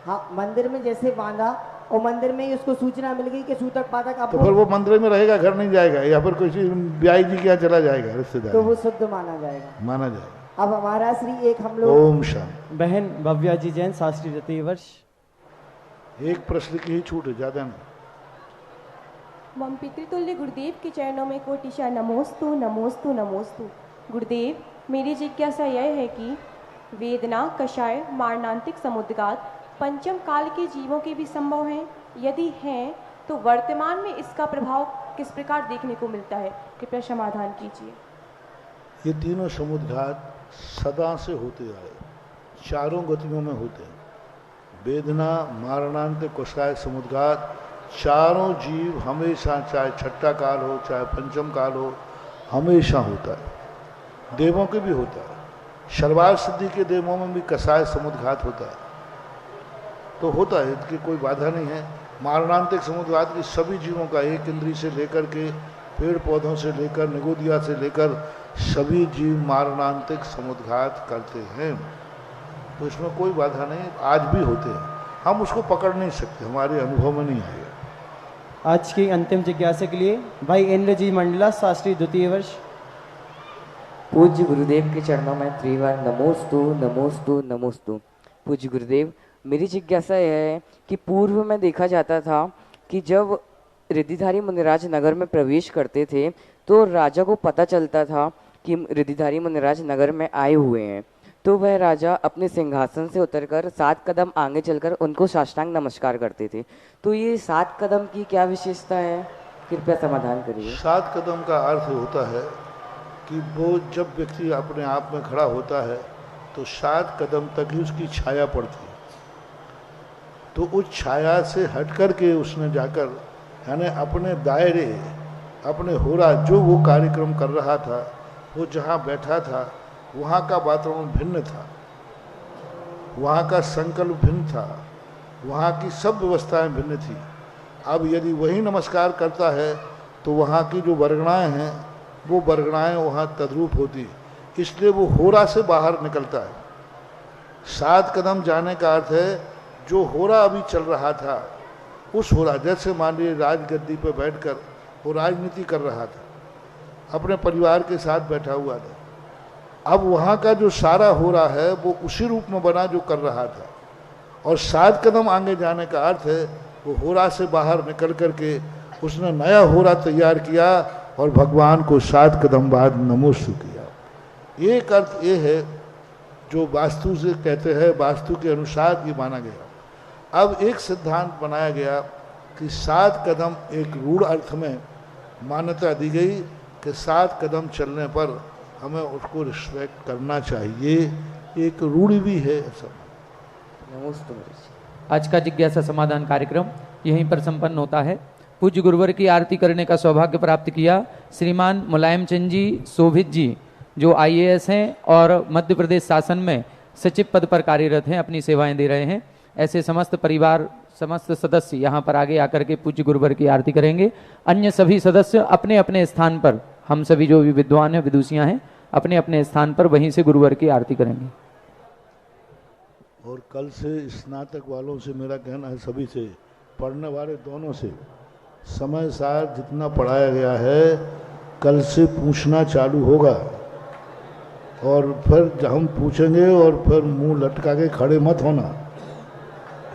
हाँ, मंदिर में जैसे बांधा और मंदिर में ही उसको सूचना मिल गई कि सूतक पाठक तो फिर वो मंदिर में रहेगा, घर नहीं जाएगा, या फिर किसी ब्याई जी के यहाँ चला जाएगा रिश्तेदार, तो वो शुद्ध माना जाएगा, माना जाएगा। अब हमारा श्री एक हम लोग ओम शांति। बहन भव्या जी जैन, शास्त्री द्वितीय वर्ष। एक प्रश्न की ही छूट है, ज्यादा नहीं। मम पितृतुल्य गुरुदेव के चरणों में कोटिशा नमोस्तु नमोस्तु नमोस्तु। गुरुदेव, मेरी जिज्ञासा यह है कि वेदना, कषाय, मारणांतिक समुद्गात पंचम काल के जीवों के भी संभव हैं? यदि हैं तो वर्तमान में इसका प्रभाव किस प्रकार देखने को मिलता है? कृपया समाधान कीजिए। ये तीनों समुद्घात सदा से होते आए, चारों गतियों में होते हैं। वेदना, मारणांतिक, कषाय, समुद्घात, चारों जीव हमेशा, चाहे छठा काल हो चाहे पंचम काल हो, हमेशा होता है। देवों के भी होता है, शर्वार सिद्धि के देवों में भी कषाय समुद्घात होता है, तो होता है, इसकी कोई बाधा नहीं है। मारणांतिक समुद्घात की सभी जीवों का, एक इंद्री से लेकर के पेड़ पौधों से लेकर निगोदिया से लेकर सभी जीव मारणांतिक समुद्घात करते हैं, तो इसमें कोई बाधा नहीं, आज भी होते हैं। हम उसको पकड़ नहीं सकते, हमारे अनुभव में नहीं आएगा। आज की अंतिम जिज्ञासा के लिए भाई इंद्र जी मंडला, शास्त्री द्वितीय वर्ष। पूज्य गुरुदेव के चरणों में त्रिवार नमोस्तु नमोस्तु नमोस्तु। पूज्य गुरुदेव, मेरी जिज्ञासा यह है कि पूर्व में देखा जाता था कि जब रिद्धिधारी मुनिराज नगर में प्रवेश करते थे तो राजा को पता चलता था कि रिद्धिधारी मुनिराज नगर में आए हुए हैं, तो वह राजा अपने सिंहासन से उतरकर 7 कदम आगे चलकर उनको साष्टांग नमस्कार करते थे। तो ये 7 कदम की क्या विशेषता है, कृपया समाधान करिए। 7 कदम का अर्थ होता है कि वो जब व्यक्ति अपने आप में खड़ा होता है तो 7 कदम तक ही उसकी छाया पड़ती है, तो उस छाया से हट कर के उसने जाकर, यानी अपने दायरे, अपने होरा, जो वो कार्यक्रम कर रहा था, वो जहाँ बैठा था वहाँ का वातावरण भिन्न था, वहाँ का संकल्प भिन्न था, वहाँ की सब व्यवस्थाएं भिन्न थी। अब यदि वही नमस्कार करता है तो वहाँ की जो वर्गणाएं हैं वो वर्गणाएं वहाँ तद्रूप होती, इसलिए वो होरा से बाहर निकलता है। 7 कदम जाने का अर्थ है जो होरा अभी चल रहा था उस होरा, जैसे मान लीजिए राजगद्दी पर बैठकर वो राजनीति कर रहा था, अपने परिवार के साथ बैठा हुआ था, अब वहाँ का जो सारा होरा है वो उसी रूप में बना जो कर रहा था, और 7 कदम आगे जाने का अर्थ है वो होरा से बाहर निकल करके उसने नया होरा तैयार किया और भगवान को 7 कदम बाद नमोस्तु किया। एक अर्थ ये है जो वास्तु से कहते हैं, वास्तु के अनुसार ये माना गया। अब एक सिद्धांत बनाया गया कि 7 कदम एक रूढ़ अर्थ में मान्यता दी गई कि 7 कदम चलने पर हमें उसको रिस्पेक्ट करना चाहिए, एक रूढ़ी भी है ऐसा। नमोस्तु। आज का जिज्ञासा समाधान कार्यक्रम यहीं पर संपन्न होता है। पूज्य गुरुवर की आरती करने का सौभाग्य प्राप्त किया श्रीमान मुलायम चंद जी शोभित जी, जो IAS हैं और मध्य प्रदेश शासन में सचिव पद पर कार्यरत हैं, अपनी सेवाएं दे रहे हैं। ऐसे समस्त परिवार, समस्त सदस्य यहाँ पर आगे आकर के पूज्य गुरुवर की आरती करेंगे। अन्य सभी सदस्य अपने अपने स्थान पर, हम सभी जो भी विद्वान हैं, विदुषियाँ हैं, अपने अपने स्थान पर वहीं से गुरुवर की आरती करेंगे। और कल से स्नातक वालों से मेरा कहना है, सभी से, पढ़ने वाले दोनों से, समय सार जितना पढ़ाया गया है कल से पूछना चालू होगा, और फिर हम पूछेंगे और फिर मुंह लटका के खड़े मत होना।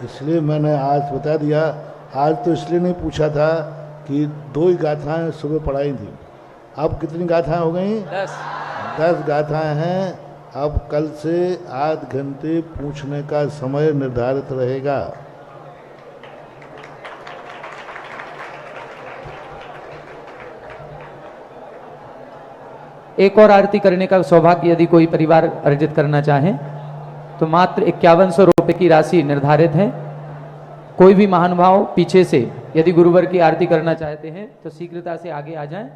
इसलिए मैंने आज बता दिया। आज तो इसलिए नहीं पूछा था कि 2 ही गाथाएं सुबह पढ़ाई थी, अब कितनी गाथाएं हो गई? 10 गाथाएं हैं। अब कल से आध घंटे पूछने का समय निर्धारित रहेगा। एक और आरती करने का सौभाग्य यदि कोई परिवार अर्जित करना चाहे तो मात्र 5100 रुपये की राशि निर्धारित है। कोई भी महानुभाव पीछे से यदि गुरुवर की आरती करना चाहते हैं तो शीघ्रता से आगे आ जाएं।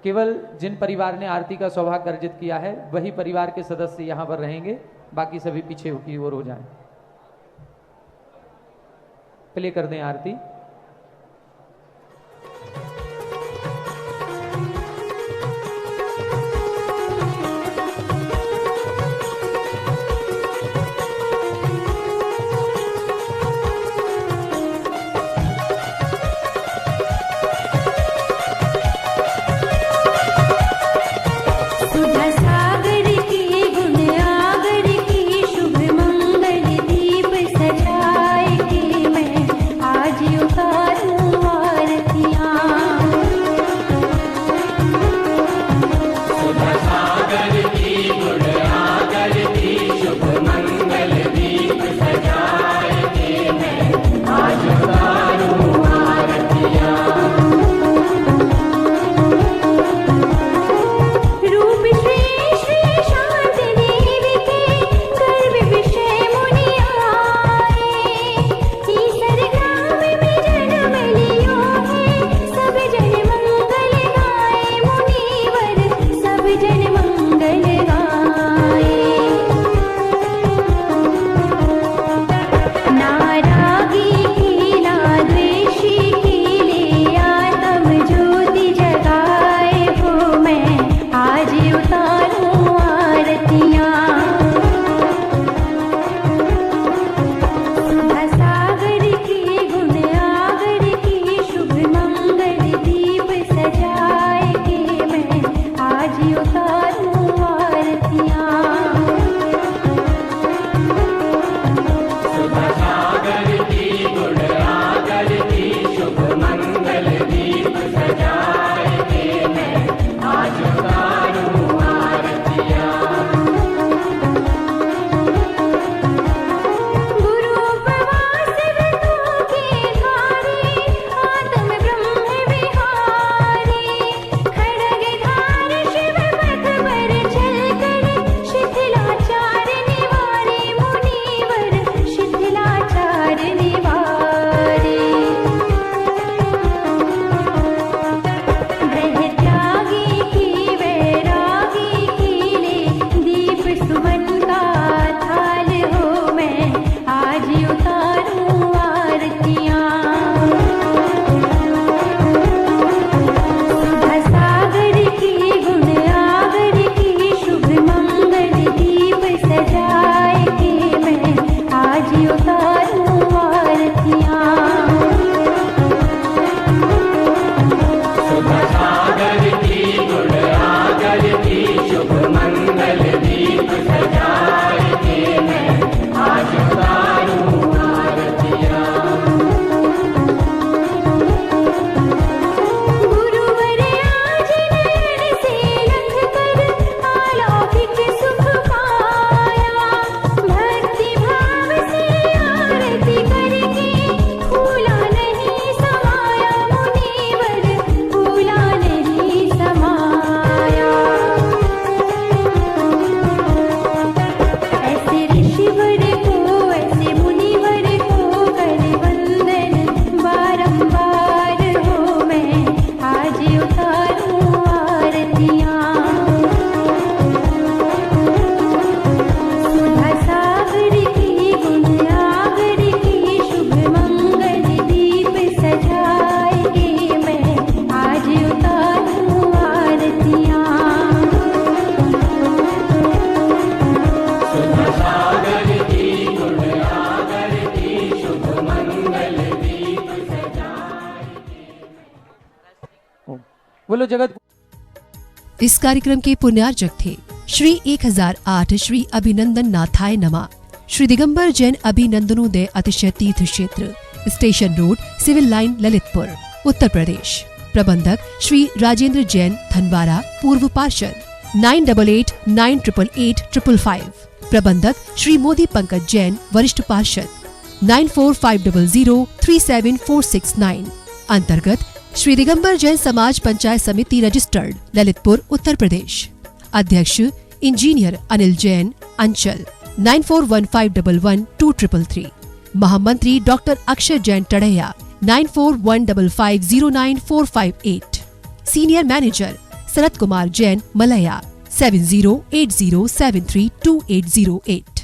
केवल जिन परिवार ने आरती का सौभाग्य अर्जित किया है वही परिवार के सदस्य यहाँ पर रहेंगे, बाकी सभी पीछे की ओर हो जाएं। प्ले कर दें आरती। बोलो जगत। इस कार्यक्रम के पुण्यार्चक थे श्री 1008 श्री अभिनंदन नाथाय नमा, श्री दिगंबर जैन अभिनंदनोदय अतिशय तीर्थ क्षेत्र, station road, civil line, Lalitpur, Uttar Pradesh. प्रबंधक श्री राजेंद्र जैन धनवारा, पूर्व पार्षद 9889888555। प्रबंधक श्री मोदी पंकज जैन, वरिष्ठ पार्षद 9450037469। अंतर्गत श्री दिगंबर जैन समाज पंचायत समिति रजिस्टर्ड, ललितपुर, उत्तर प्रदेश। अध्यक्ष इंजीनियर अनिल जैन, अंचल 9415112333। महामंत्री doctor Akshay Jain Tadaiya 9415509458। Senior manager Sharad Kumar Jain, Malaya 7080732808।